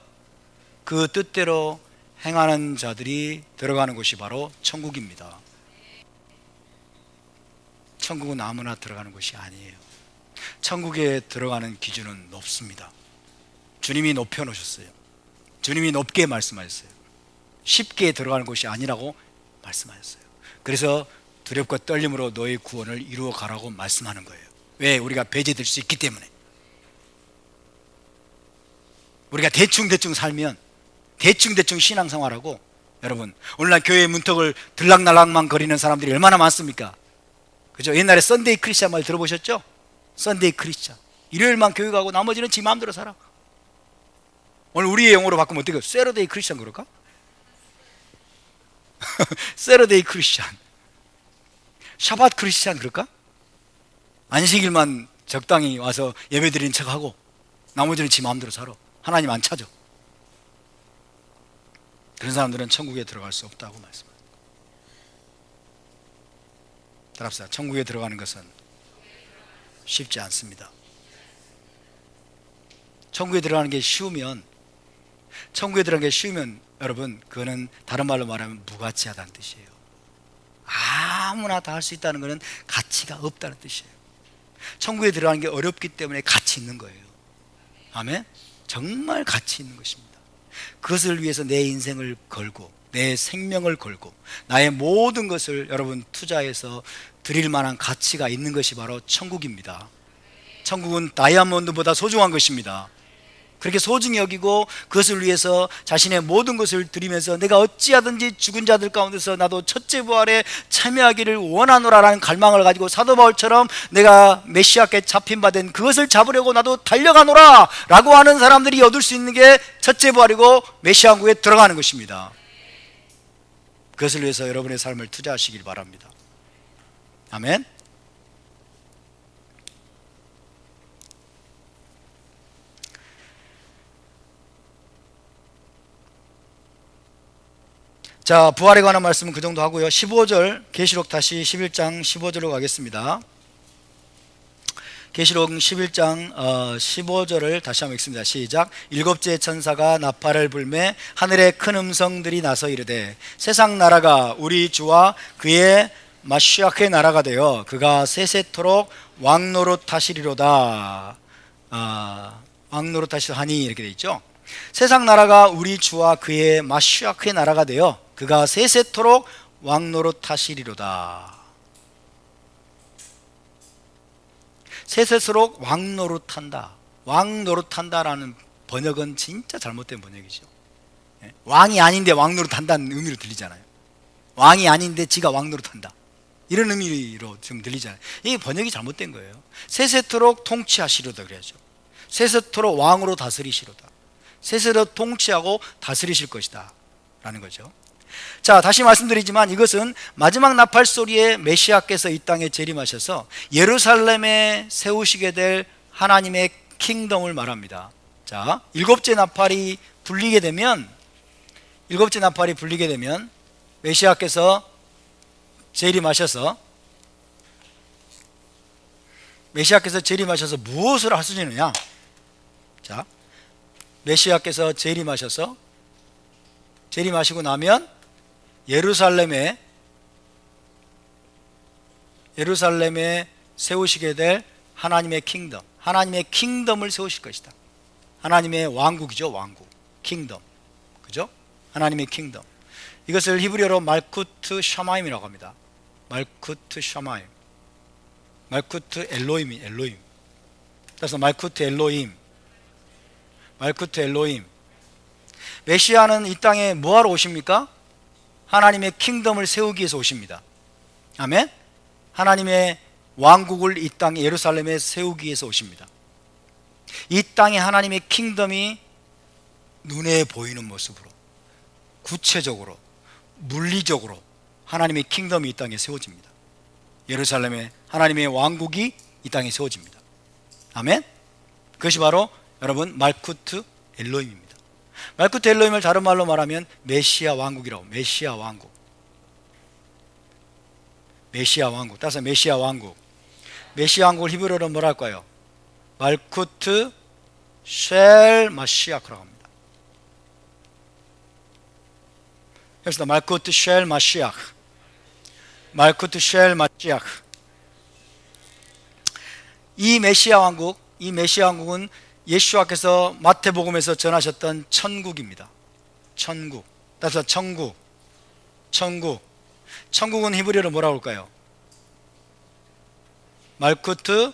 그 뜻대로 행하는 자들이 들어가는 곳이 바로 천국입니다. 천국은 아무나 들어가는 곳이 아니에요. 천국에 들어가는 기준은 높습니다. 주님이 높여놓으셨어요. 주님이 높게 말씀하셨어요. 쉽게 들어가는 곳이 아니라고 말씀하셨어요. 그래서 두렵고 떨림으로 너의 구원을 이루어 가라고 말씀하는 거예요. 왜? 우리가 배제될 수 있기 때문에. 우리가 대충 살면 대충 신앙생활하고, 여러분 오늘날 교회의 문턱을 들락날락만 거리는 사람들이 얼마나 많습니까? 그죠? 옛날에 썬데이 크리스찬 말 들어보셨죠? 썬데이 크리스찬, 일요일만 교회 가고 나머지는 지 마음대로 살아. 오늘 우리의 용어로 바꾸면 어떻게, 세러데이 크리스찬 그럴까? 세러데이 크리스찬, 샤밧 크리스찬 그럴까? 안식일만 적당히 와서 예배 드리는 척하고 나머지는 지 마음대로 살아. 하나님 안 찾아. 그런 사람들은 천국에 들어갈 수 없다고 말씀합니다. 따라합시다. 천국에 들어가는 것은 쉽지 않습니다. 천국에 들어가는 게 쉬우면, 천국에 들어가는 게 쉬우면 여러분 그거는 다른 말로 말하면 무가치하다는 뜻이에요. 아무나 다 할 수 있다는 것은 가치가 없다는 뜻이에요. 천국에 들어가는 게 어렵기 때문에 가치 있는 거예요. 아멘? 정말 가치 있는 것입니다. 그것을 위해서 내 인생을 걸고 내 생명을 걸고 나의 모든 것을 여러분 투자해서 드릴 만한 가치가 있는 것이 바로 천국입니다. 천국은 다이아몬드보다 소중한 것입니다. 그렇게 소중히 여기고 그것을 위해서 자신의 모든 것을 드리면서 내가 어찌하든지 죽은 자들 가운데서 나도 첫째 부활에 참여하기를 원하노라라는 갈망을 가지고 사도 바울처럼 내가 메시아께 잡힌 바 된 그것을 잡으려고 나도 달려가노라 라고 하는 사람들이 얻을 수 있는 게 첫째 부활이고 메시아 왕국에 들어가는 것입니다. 그것을 위해서 여러분의 삶을 투자하시길 바랍니다. 아멘. 자, 부활에 관한 말씀은 그 정도 하고요. 15절, 계시록 다시 11장 15절로 가겠습니다. 계시록 11장 15절을 다시 한번 읽습니다. 시작. 일곱째 천사가 나팔을 불매 하늘에 큰 음성들이 나서 이르되 세상 나라가 우리 주와 그의 마시아크의 나라가 되어 그가 세세토록 왕노릇 하시리로다. 왕노릇 하시하니 이렇게 돼 있죠. 세상 나라가 우리 주와 그의 마시아크의 나라가 되어 그가 세세토록 왕노릇 하시리로다. 세세토록 왕노릇한다. 왕노릇한다라는 번역은 진짜 잘못된 번역이죠. 왕이 아닌데 왕노릇한다는 의미로 들리잖아요. 왕이 아닌데 지가 왕노릇한다, 이런 의미로 지금 들리잖아요. 이게 번역이 잘못된 거예요. 세세토록 통치하시리로다 그래야죠. 세세토록 왕으로 다스리시로다. 세세토록 통치하고 다스리실 것이다 라는 거죠. 자, 다시 말씀드리지만 이것은 마지막 나팔 소리에 메시아께서 이 땅에 재림하셔서 예루살렘에 세우시게 될 하나님의 킹덤을 말합니다. 자, 일곱째 나팔이 불리게 되면 메시아께서 재림하셔서 무엇을 하시느냐? 자, 메시아께서 재림하시고 나면 예루살렘에 세우시게 될 하나님의 킹덤을 세우실 것이다. 하나님의 왕국이죠. 왕국, 킹덤, 그죠? 하나님의 킹덤. 이것을 히브리어로 말쿠트 샤마임이라고 합니다. 말쿠트 샤마임, 말쿠트 엘로임. 그래서 말쿠트 엘로임. 메시아는 이 땅에 뭐하러 오십니까? 하나님의 킹덤을 세우기 위해서 오십니다. 아멘. 하나님의 왕국을 이 땅에 예루살렘에 세우기 위해서 오십니다. 이 땅에 하나님의 킹덤이 눈에 보이는 모습으로, 구체적으로, 물리적으로 하나님의 킹덤이 이 땅에 세워집니다. 예루살렘에 하나님의 왕국이 이 땅에 세워집니다. 아멘. 그것이 바로 여러분 말쿠트 엘로임입니다. 말쿠트 엘로임을 다른 말로 말하면 메시아 왕국이라고. 메시아 왕국. 따라서 메시아 왕국을 히브리어로 뭐라 할까요? 말쿠트 쉘 마시아크라고 합니다. 여기서 말쿠트 쉘 마시아크. 이 메시아 왕국은 예수와께서 마태복음에서 전하셨던 천국입니다. 따라서 천국은 히브리어로 뭐라고 할까요? 말쿠트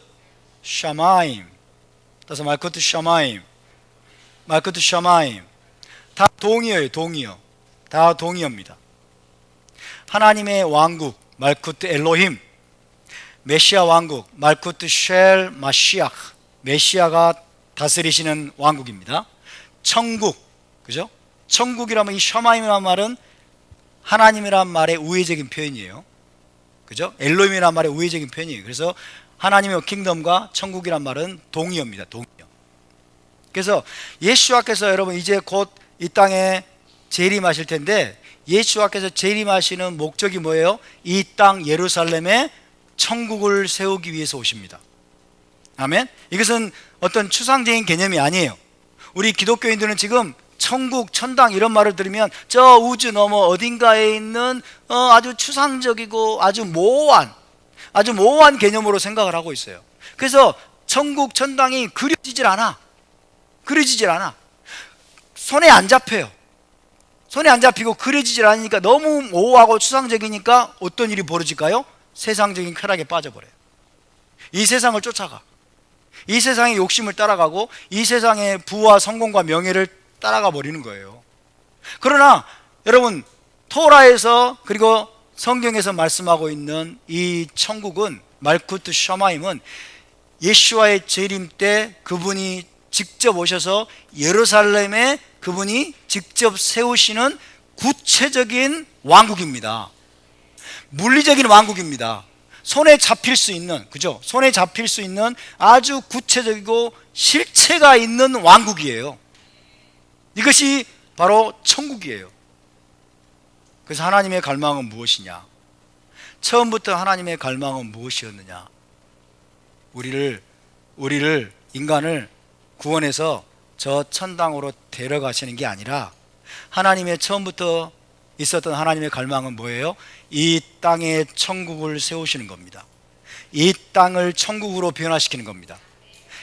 샤마임. 따라서 말쿠트 샤마임. 다 동의어예요. 다 동의어입니다. 하나님의 왕국 말쿠트 엘로힘, 메시아 왕국 말쿠트 쉘 마시아, 메시아가 다스리시는 왕국입니다. 천국, 그죠? 천국이라면 이 샤마임이라는 말은 하나님이라는 말의 우회적인 표현이에요. 그죠? 엘로힘이라는 말의 우회적인 표현이에요. 그래서 하나님의 킹덤과 천국이란 말은 동의어입니다. 그래서 예수와께서 여러분 이제 곧 이 땅에 재림하실 텐데, 예수와께서 재림하시는 목적이 뭐예요? 이 땅 예루살렘에 천국을 세우기 위해서 오십니다. 아멘. 이것은 어떤 추상적인 개념이 아니에요. 우리 기독교인들은 지금 천국, 천당 이런 말을 들으면 저 우주 너머 어딘가에 있는 아주 추상적이고 아주 모호한 개념으로 생각을 하고 있어요. 그래서 천국, 천당이 그려지질 않아. 손에 안 잡히고 그려지질 않으니까 너무 모호하고 추상적이니까 어떤 일이 벌어질까요? 세상적인 쾌락에 빠져버려요. 이 세상을 쫓아가. 이 세상의 욕심을 따라가고 이 세상의 부와 성공과 명예를 따라가 버리는 거예요. 그러나 여러분, 토라에서 그리고 성경에서 말씀하고 있는 이 천국은, 말쿠트 샤마임은 예수와의 재림 때 그분이 직접 오셔서 예루살렘에 그분이 직접 세우시는 구체적인 왕국입니다. 물리적인 왕국입니다. 손에 잡힐 수 있는, 그죠? 손에 잡힐 수 있는 아주 구체적이고 실체가 있는 왕국이에요. 이것이 바로 천국이에요. 그래서 하나님의 갈망은 무엇이냐? 처음부터 하나님의 갈망은 무엇이었느냐? 우리를 인간을 구원해서 저 천당으로 데려가시는 게 아니라 하나님의 처음부터 있었던 하나님의 갈망은 뭐예요? 이 땅에 천국을 세우시는 겁니다. 이 땅을 천국으로 변화시키는 겁니다.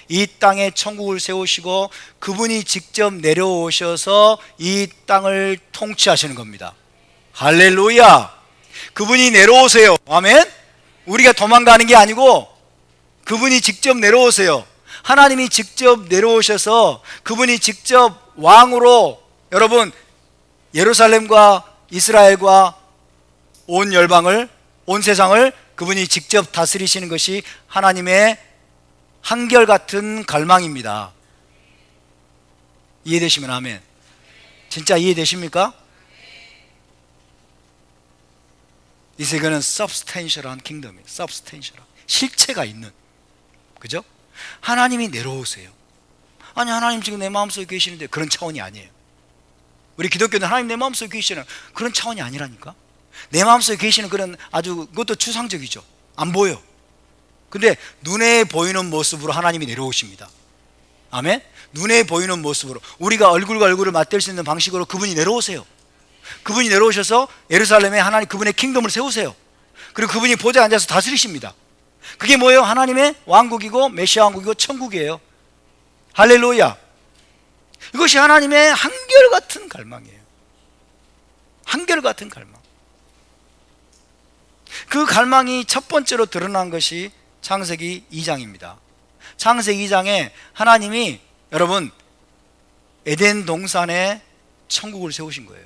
이 땅에 천국을 세우시고 그분이 직접 내려오셔서 이 땅을 통치하시는 겁니다. 할렐루야! 그분이 내려오세요. 아멘? 우리가 도망가는 게 아니고 그분이 직접 내려오세요. 하나님이 직접 내려오셔서 그분이 직접 왕으로, 여러분, 예루살렘과 이스라엘과 온 열방을, 온 세상을 그분이 직접 다스리시는 것이 하나님의 한결같은 갈망입니다. 이해되시면 아멘. 진짜 이해되십니까? 이 세계는 substantial한 킹덤이에요. substantial, 실체가 있는, 그죠? 하나님이 내려오세요. 아니, 하나님 지금 내 마음속에 계시는데, 그런 차원이 아니에요. 우리 기독교는 하나님 내 마음속에 계시는 그런 차원이 아니라니까. 내 마음속에 계시는 그런 아주, 그것도 추상적이죠. 안 보여. 근데 눈에 보이는 모습으로 하나님이 내려오십니다. 아멘? 눈에 보이는 모습으로, 우리가 얼굴과 얼굴을 맞댈 수 있는 방식으로 그분이 내려오세요. 그분이 내려오셔서 예루살렘에 하나님 그분의 킹덤을 세우세요. 그리고 그분이 보좌에 앉아서 다스리십니다. 그게 뭐예요? 하나님의 왕국이고 메시아 왕국이고 천국이에요. 할렐루야. 이것이 하나님의 한결같은 갈망이에요. 한결같은 갈망. 그 갈망이 첫 번째로 드러난 것이 창세기 2장입니다. 창세기 2장에 하나님이, 여러분, 에덴 동산에 천국을 세우신 거예요.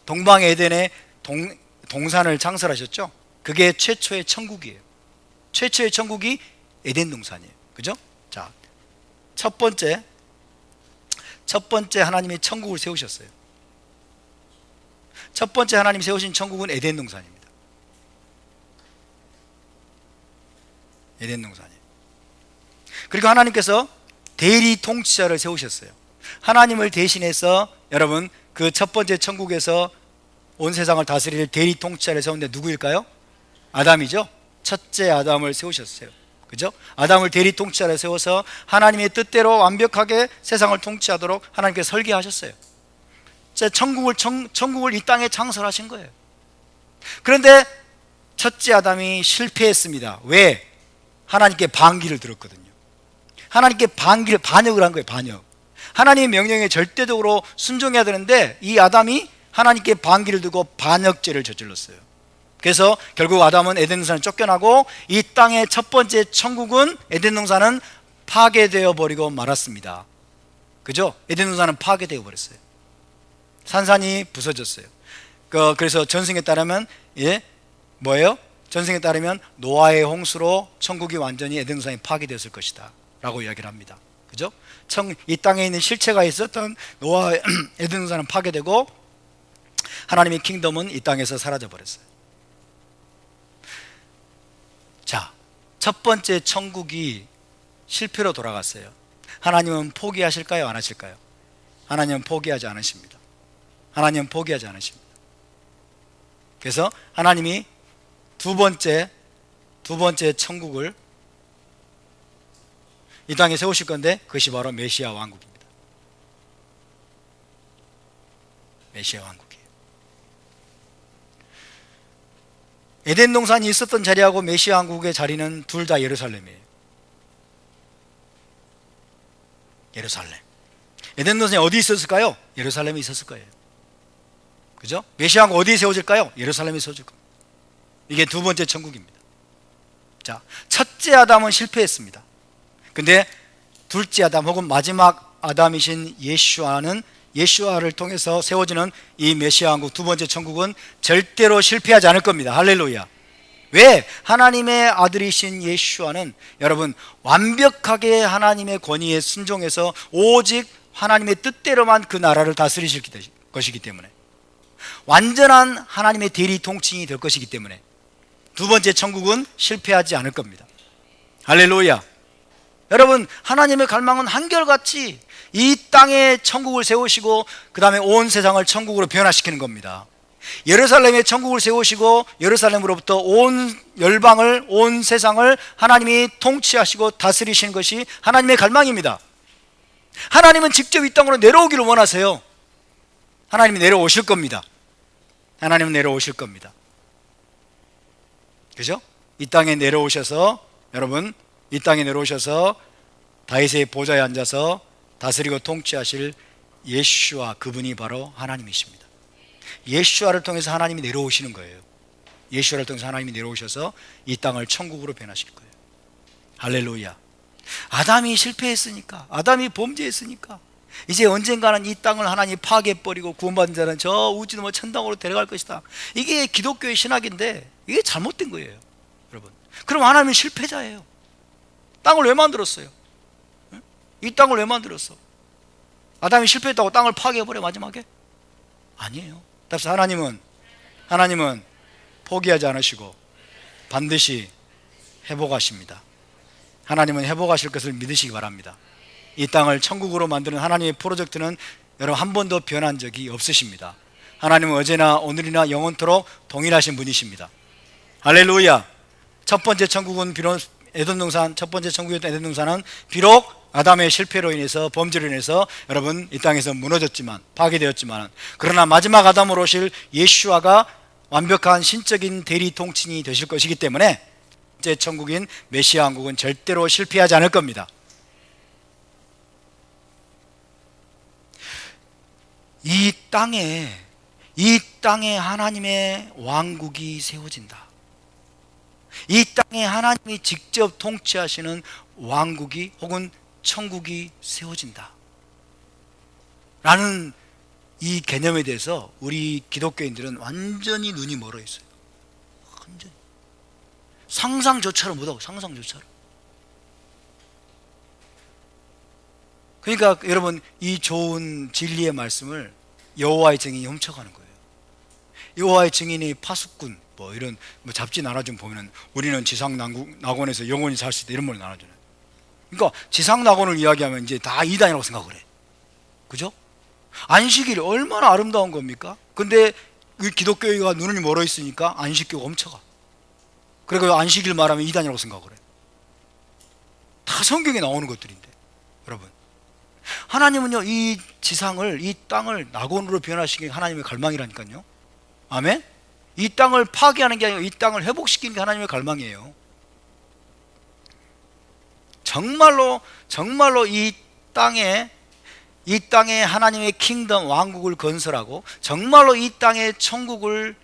동방 에덴에 동산을 창설하셨죠? 그게 최초의 천국이에요. 최초의 천국이 에덴 동산이에요. 그죠? 자, 첫 번째 하나님이 천국을 세우셨어요. 첫 번째 하나님이 세우신 천국은 에덴 동산입니다. 에덴 동산이에요. 그리고 하나님께서 대리 통치자를 세우셨어요. 하나님을 대신해서, 여러분, 그 첫 번째 천국에서 온 세상을 다스릴 대리 통치자를 세웠는데 누구일까요? 아담이죠. 첫째 아담을 세우셨어요. 그죠? 아담을 대리 통치자를 세워서 하나님의 뜻대로 완벽하게 세상을 통치하도록 하나님께서 설계하셨어요. 천국을 이 땅에 창설하신 거예요. 그런데 첫째 아담이 실패했습니다. 왜? 하나님께 반기를 들었거든요. 하나님께 반역을 한 거예요. 반역. 하나님의 명령에 절대적으로 순종해야 되는데 이 아담이 하나님께 반기를 두고 반역죄를 저질렀어요. 그래서 결국 아담은 에덴 동산을 쫓겨나고 이 땅의 첫 번째 천국은, 에덴 동산은 파괴되어 버리고 말았습니다. 그죠? 에덴 동산은 파괴되어 버렸어요. 산산이 부서졌어요. 그래서 전승에 따르면, 뭐예요? 전승에 따르면 노아의 홍수로 천국이 완전히 에덴 동산이 파괴되었을 것이다 라고 이야기를 합니다. 그죠? 이 땅에 있는 실체가 있었던 노아의 에덴 동산은 파괴되고 하나님의 킹덤은 이 땅에서 사라져 버렸어요. 자, 첫 번째 천국이 실패로 돌아갔어요. 하나님은 포기하실까요? 안 하실까요? 하나님은 포기하지 않으십니다. 하나님은 포기하지 않으십니다. 그래서 하나님이 두 번째 천국을 이 땅에 세우실 건데, 그것이 바로 메시아 왕국입니다. 메시아 왕국이에요. 에덴 동산이 있었던 자리하고 메시아 왕국의 자리는 둘 다 예루살렘이에요. 예루살렘. 에덴 동산이 어디 있었을까요? 예루살렘에 있었을 거예요. 그죠? 메시아 왕국 어디에 세워질까요? 예루살렘에 세워질 겁니다. 이게 두 번째 천국입니다. 자, 첫째 아담은 실패했습니다. 근데 둘째 아담 혹은 마지막 아담이신 예수아를 통해서 세워지는 이 메시아 왕국, 두 번째 천국은 절대로 실패하지 않을 겁니다. 할렐루야. 왜? 하나님의 아들이신 예수아는, 여러분, 완벽하게 하나님의 권위에 순종해서 오직 하나님의 뜻대로만 그 나라를 다스리실 것이기 때문에, 완전한 하나님의 대리 통칭이 될 것이기 때문에 두 번째 천국은 실패하지 않을 겁니다. 할렐루야. 여러분, 하나님의 갈망은 한결같이 이 땅에 천국을 세우시고 그 다음에 온 세상을 천국으로 변화시키는 겁니다. 예루살렘에 천국을 세우시고 예루살렘으로부터 온 열방을, 온 세상을 하나님이 통치하시고 다스리시는 것이 하나님의 갈망입니다. 하나님은 직접 이 땅으로 내려오기를 원하세요. 하나님이 내려오실 겁니다. 하나님은 내려오실 겁니다. 그죠? 이 땅에 내려오셔서, 여러분, 이 땅에 내려오셔서 다윗의 보좌에 앉아서 다스리고 통치하실 예수와, 그분이 바로 하나님이십니다. 예수와를 통해서 하나님이 내려오시는 거예요. 예수와를 통해서 하나님이 내려오셔서 이 땅을 천국으로 변화시킬 거예요. 할렐루야. 아담이 실패했으니까, 아담이 범죄했으니까 이제 언젠가는 이 땅을 하나님이 파괴해버리고 구원받은 자는 저 우주 넘어 천당으로 데려갈 것이다. 이게 기독교의 신학인데 이게 잘못된 거예요, 여러분. 그럼 하나님은 실패자예요. 땅을 왜 만들었어요? 이 땅을 왜 만들었어? 아담이 실패했다고 땅을 파괴해버려 마지막에? 아니에요. 따라서 하나님은 포기하지 않으시고 반드시 회복하십니다. 하나님은 회복하실 것을 믿으시기 바랍니다. 이 땅을 천국으로 만드는 하나님의 프로젝트는 여러분 한 번도 변한 적이 없으십니다. 하나님은 어제나 오늘이나 영원토록 동일하신 분이십니다. 할렐루야. 첫 번째 천국은 비록 에덴 동산, 첫 번째 천국이었던 에덴 동산은 비록 아담의 실패로 인해서, 범죄로 인해서 여러분 이 땅에서 무너졌지만, 파괴되었지만, 그러나 마지막 아담으로 오실 예수와가 완벽한 신적인 대리 통칭이 되실 것이기 때문에 제 천국인 메시아 왕국은 절대로 실패하지 않을 겁니다. 이 땅에 하나님의 왕국이 세워진다. 이 땅에 하나님이 직접 통치하시는 왕국이 혹은 천국이 세워진다 라는 이 개념에 대해서 우리 기독교인들은 완전히 눈이 멀어 있어요. 완전히 상상조차를 못하고, 상상조차를. 그러니까 여러분, 이 좋은 진리의 말씀을 여호와의 증인이 훔쳐가는 거예요. 여호와의 증인이 파수꾼 뭐 이런 잡지 나눠 좀 보면은 우리는 지상 낙원에서 영원히 살 수 있다 이런 말 나눠주네. 그러니까 지상 낙원을 이야기하면 이제 다 이단이라고 생각을 해. 그죠? 안식일이 얼마나 아름다운 겁니까? 근데 기독교가 눈이 멀어 있으니까 안식교가 훔쳐가. 그리고 안식일 말하면 이단이라고 생각을 해. 다 성경에 나오는 것들인데, 여러분, 하나님은요 이 지상을, 이 땅을 낙원으로 변화시키는 게 하나님의 갈망이라니까요. 아멘? 이 땅을 파괴하는 게 아니고 이 땅을 회복시키는 게 하나님의 갈망이에요. 정말로 이 땅에 하나님의 킹덤, 왕국을 건설하고 정말로 이 땅에 천국을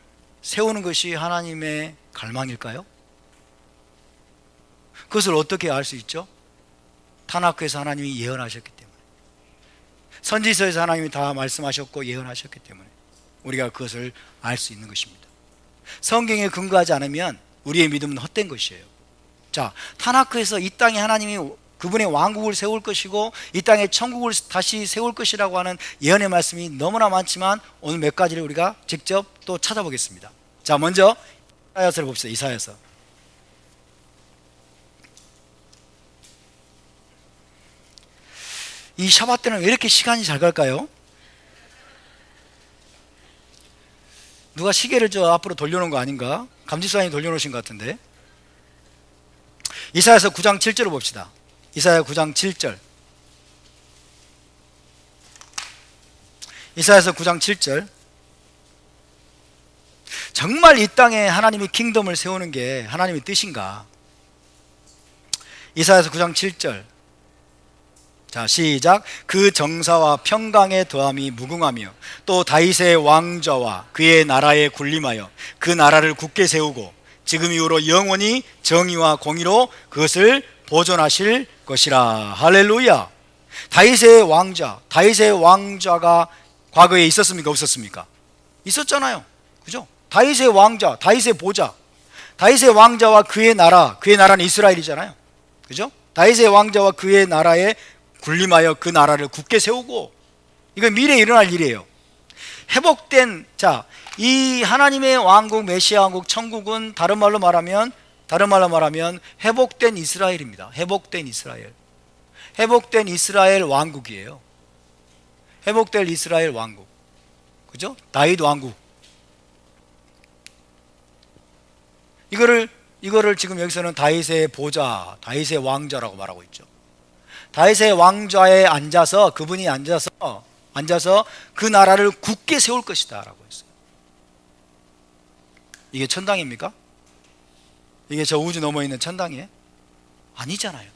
세우는 것이 하나님의 갈망일까요? 그것을 어떻게 알 수 있죠? 타나크에서 하나님이 예언하셨기 때문에, 선지서에서 하나님이 다 말씀하셨고 예언하셨기 때문에 우리가 그것을 알 수 있는 것입니다. 성경에 근거하지 않으면 우리의 믿음은 헛된 것이에요. 자, 타나크에서 이 땅에 하나님이 그분의 왕국을 세울 것이고 이 땅에 천국을 다시 세울 것이라고 하는 예언의 말씀이 너무나 많지만 오늘 몇 가지를 우리가 직접 또 찾아보겠습니다. 자, 먼저 이사야서를 봅시다. 이사야서. 이 샤bat 때는 왜 이렇게 시간이 잘 갈까요? 누가 시계를 저 앞으로 돌려놓은 거 아닌가? 감집사님이 돌려놓으신 것 같은데. 이사야서 9장 7절을 봅시다. 이사야 9장 7절. 이사야서 9장 7절. 정말 이 땅에 하나님이 킹덤을 세우는 게 하나님의 뜻인가? 이사야서 9장 7절. 자, 시작. 그 정사와 평강의 더함이 무궁하며 또 다윗의 왕좌와 그의 나라에 군림하여 그 나라를 굳게 세우고 지금 이후로 영원히 정의와 공의로 그것을 보존하실 것이라. 할렐루야. 다윗의 왕좌, 다윗의 왕좌가 과거에 있었습니까? 없었습니까? 있었잖아요. 그죠? 다윗의 왕좌, 다윗의 보좌, 다윗의 왕좌와 그의 나라는 이스라엘이잖아요. 그죠? 다윗의 왕좌와 그의 나라에 군림하여 그 나라를 굳게 세우고, 이건 미래에 일어날 일이에요. 회복된, 자, 이 하나님의 왕국, 메시아 왕국, 천국은 다른 말로 말하면 회복된 이스라엘입니다. 회복된 이스라엘 왕국이에요. 회복될 이스라엘 왕국, 그죠? 다윗 왕국. 이거를 지금 여기서는 다윗의 보좌, 다윗의 왕좌라고 말하고 있죠. 다윗의 왕좌에 앉아서, 그분이 앉아서 그 나라를 굳게 세울 것이다 라고 했어요. 이게 천당입니까? 이게 저 우주 넘어 있는 천당이에요? 아니잖아요.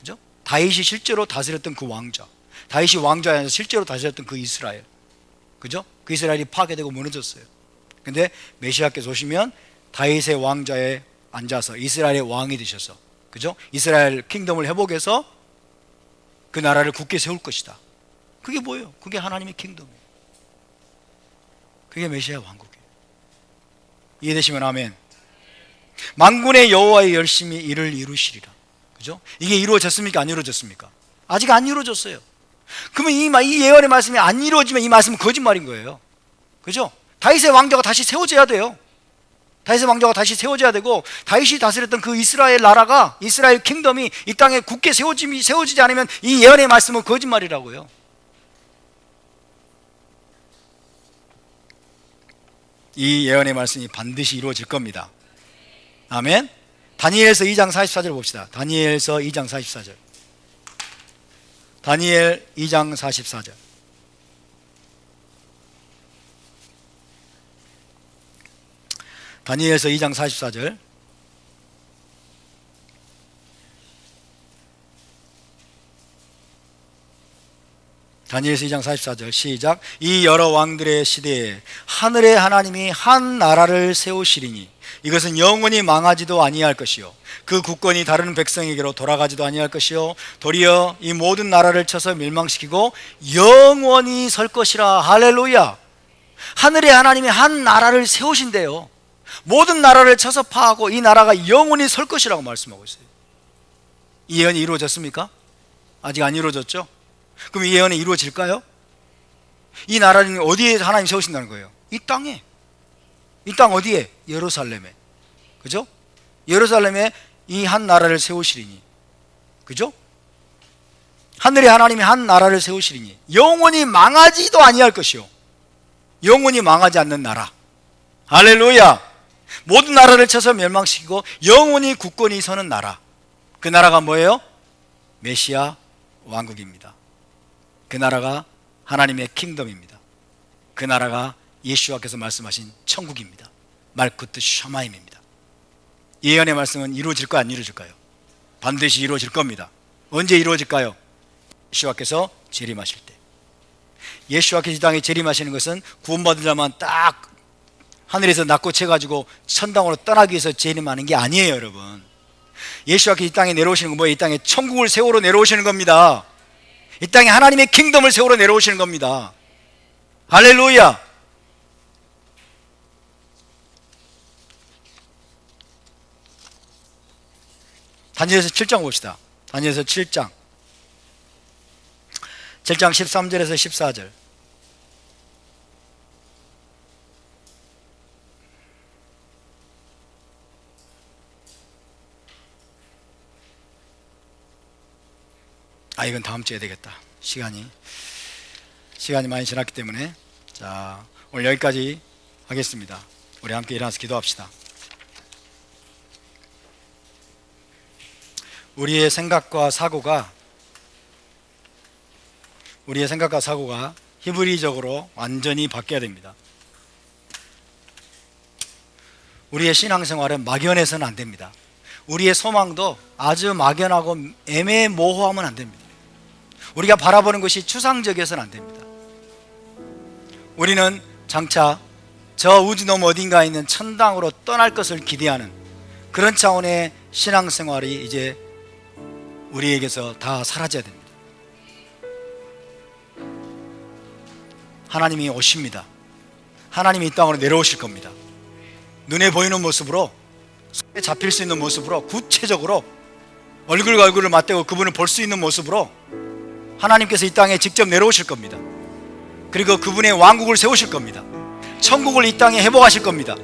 그죠? 다윗이 실제로 다스렸던 그 왕좌, 다윗이 왕좌에 앉아서 실제로 다스렸던 그 이스라엘, 그죠? 그 이스라엘이 파괴되고 무너졌어요. 근데 메시아께서 오시면 다윗의 왕좌에 앉아서 이스라엘의 왕이 되셔서, 그죠? 이스라엘 킹덤을 회복해서 그 나라를 굳게 세울 것이다. 그게 뭐예요? 그게 하나님의 킹덤이에요. 그게 메시아 왕국이에요. 이해되시면 아멘. 만군의 여호와의 열심히 이를 이루시리라. 그죠? 이게 이루어졌습니까? 안 이루어졌습니까? 아직 안 이루어졌어요. 그러면 이 예언의 말씀이 안 이루어지면 이 말씀은 거짓말인 거예요. 그죠? 다윗의 왕좌가 다시 세워져야 돼요. 다윗의 왕좌가 다시 세워져야 되고, 다윗이 다스렸던 그 이스라엘 나라가, 이스라엘 킹덤이 이 땅에 굳게 세워지지 않으면 이 예언의 말씀은 거짓말이라고요. 이 예언의 말씀이 반드시 이루어질 겁니다. 아멘. 다니엘서 2장 44절 봅시다. 다니엘서 2장 44절. 다니엘 2장 44절. 다니엘서 2장 44절. 다니엘서 2장 44절 시작. 이 여러 왕들의 시대에 하늘의 하나님이 한 나라를 세우시리니 이것은 영원히 망하지도 아니할 것이요 그 국권이 다른 백성에게로 돌아가지도 아니할 것이요 도리어 이 모든 나라를 쳐서 멸망시키고 영원히 설 것이라. 할렐루야. 하늘의 하나님이 한 나라를 세우신대요. 모든 나라를 쳐서 파하고 이 나라가 영원히 설 것이라고 말씀하고 있어요. 이 예언이 이루어졌습니까? 아직 안 이루어졌죠? 그럼 이 예언이 이루어질까요? 이 나라는 어디에 하나님 세우신다는 거예요? 이 땅에. 이 땅 어디에? 예루살렘에. 그죠? 예루살렘에 이 한 나라를 세우시리니, 그죠? 하늘의 하나님이 한 나라를 세우시리니 영원히 망하지도 아니할 것이요 영원히 망하지 않는 나라. 할렐루야. 모든 나라를 쳐서 멸망시키고 영원히 굳건히 서는 나라. 그 나라가 뭐예요? 메시아 왕국입니다. 그 나라가 하나님의 킹덤입니다. 그 나라가 예수와께서 말씀하신 천국입니다. 말쿠트 샤마임입니다. 예언의 말씀은 이루어질까요? 안 이루어질까요? 반드시 이루어질 겁니다. 언제 이루어질까요? 예수와께서 재림하실 때. 예수와께서 이 땅에 재림하시는 것은 구원받은 자만 딱 하늘에서 낳고 채가지고 천당으로 떠나기 위해서 재림하는 게 아니에요, 여러분. 예수와께서 이 땅에 내려오시는 건 뭐예요? 이 땅에 천국을 세우러 내려오시는 겁니다. 이 땅에 하나님의 킹덤을 세우러 내려오시는 겁니다. 할렐루야. 다니엘서 7장 봅시다. 다니엘서 7장 13절에서 14절. 이건 다음 주에 되겠다. 시간이 많이 지났기 때문에. 자, 오늘 여기까지 하겠습니다. 우리 함께 일어나서 기도합시다. 우리의 생각과 사고가 히브리적으로 완전히 바뀌어야 됩니다. 우리의 신앙생활은 막연해서는 안 됩니다. 우리의 소망도 아주 막연하고 애매모호하면 안 됩니다. 우리가 바라보는 것이 추상적이어서는 안 됩니다. 우리는 장차 저 우주 너머 어딘가에 있는 천당으로 떠날 것을 기대하는 그런 차원의 신앙생활이 이제 우리에게서 다 사라져야 됩니다. 하나님이 오십니다. 하나님이 이 땅으로 내려오실 겁니다. 눈에 보이는 모습으로, 손에 잡힐 수 있는 모습으로, 구체적으로 얼굴과 얼굴을 맞대고 그분을 볼 수 있는 모습으로 하나님께서 이 땅에 직접 내려오실 겁니다. 그리고 그분의 왕국을 세우실 겁니다. 천국을 이 땅에 회복하실 겁니다.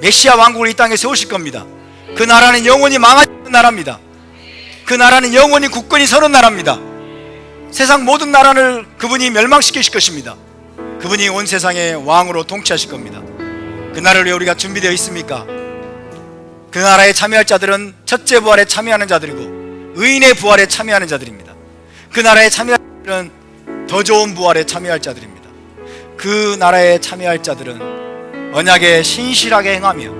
메시아 왕국을 이 땅에 세우실 겁니다. 그 나라는 영원히 망하지 않는 나라입니다. 그 나라는 영원히 굳건히 서는 나라입니다. 세상 모든 나라를 그분이 멸망시키실 것입니다. 그분이 온 세상의 왕으로 통치하실 겁니다. 그 나라를 왜 우리가 준비되어 있습니까? 그 나라에 참여할 자들은 첫째 부활에 참여하는 자들이고 의인의 부활에 참여하는 자들입니다. 그 나라에 참여할 자들은 더 좋은 부활에 참여할 자들입니다. 그 나라에 참여할 자들은 언약에 신실하게 행하며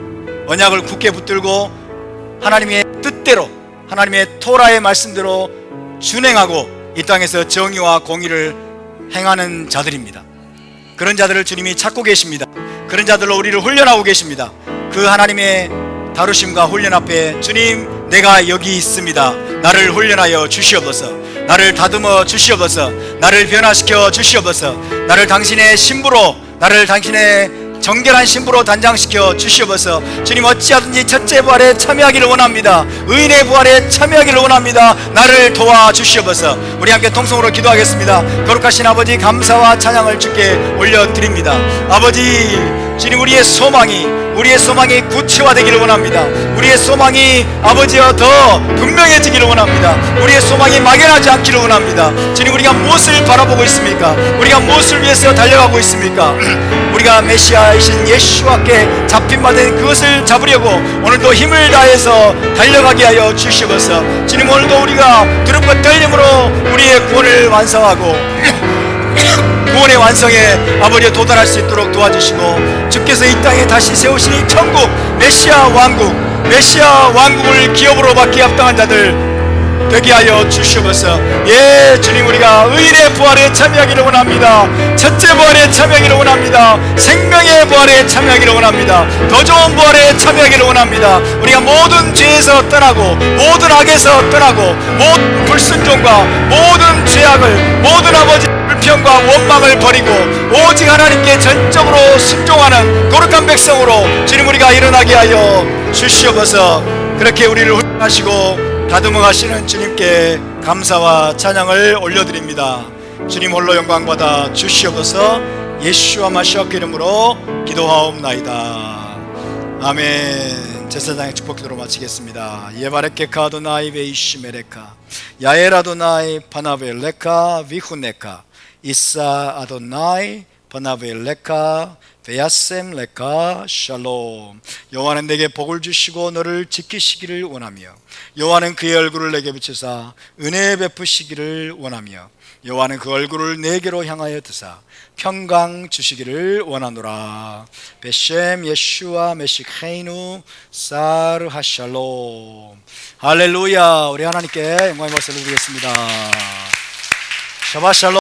언약을 굳게 붙들고 하나님의 뜻대로 하나님의 토라의 말씀대로 준행하고 이 땅에서 정의와 공의를 행하는 자들입니다. 그런 자들을 주님이 찾고 계십니다. 그런 자들로 우리를 훈련하고 계십니다. 그 하나님의 다루심과 훈련 앞에 주님, 내가 여기 있습니다. 나를 훈련하여 주시옵소서. 나를 다듬어 주시옵소서. 나를 변화시켜 주시옵소서. 나를 당신의 신부로, 나를 당신의 정결한 신부로 단장시켜 주시옵소서. 주님, 어찌하든지 첫째 부활에 참여하기를 원합니다. 의인의 부활에 참여하기를 원합니다. 나를 도와주시옵소서. 우리 함께 통성으로 기도하겠습니다. 거룩하신 아버지, 감사와 찬양을 주께 올려드립니다. 아버지, 주님, 우리의 소망이 구체화되기를 원합니다. 우리의 소망이 아버지여 더 분명해지기를 원합니다. 우리의 소망이 막연하지 않기를 원합니다. 주님, 우리가 무엇을 바라보고 있습니까? 우리가 무엇을 위해서 달려가고 있습니까? 우리가 메시아이신 예수와께 잡힌 바 된 그것을 잡으려고 오늘도 힘을 다해서 달려가게 하여 주시옵소서. 주님, 오늘도 우리가 두렵고 떨림으로 우리의 구원을 완성하고 구원의 완성에 아버지에 도달할 수 있도록 도와주시고, 주께서 이 땅에 다시 세우신 이 천국 메시아 왕국을 기업으로 받기 합당한 자들 되게 하여 주시옵소서. 예, 주님, 우리가 의인의 부활에 참여하기를 원합니다. 첫째 부활에 참여하기를 원합니다. 생명의 부활에 참여하기를 원합니다. 더 좋은 부활에 참여하기를 원합니다. 우리가 모든 죄에서 떠나고 모든 악에서 떠나고 모든 불순종과 모든 죄악을, 모든 아버지 불평과 원망을 버리고 오직 하나님께 전적으로 순종하는 거룩한 백성으로 주님, 우리가 일어나게 하여 주시옵소서. 그렇게 우리를 훈련하시고 다듬어 가시는 주님께 감사와 찬양을 올려드립니다. 주님 홀로 영광 받아 주시옵소서. 예수와 마시아의 이름으로 기도하옵나이다. 아멘. 제사장의 축복 기도로 마치겠습니다. 예바레케카 아도나이 베이시메레카 야엘 아도나이 파나벨레카 비후네카 이사 아도나이 파나벨레카 베야셈 레카 샬롬. 여호와는 내게 복을 주시고 너를 지키시기를 원하며 여호와는 그의 얼굴을 내게 비추사 은혜 베푸시기를 원하며 여호와는 그 얼굴을 내게로 향하여 드사 평강 주시기를 원하노라. 베셈 예슈아 메시케이누 사르 하샬롬. 할렐루야. 우리 하나님께 영광의 박수를 드리겠습니다. 샤바 샬롬.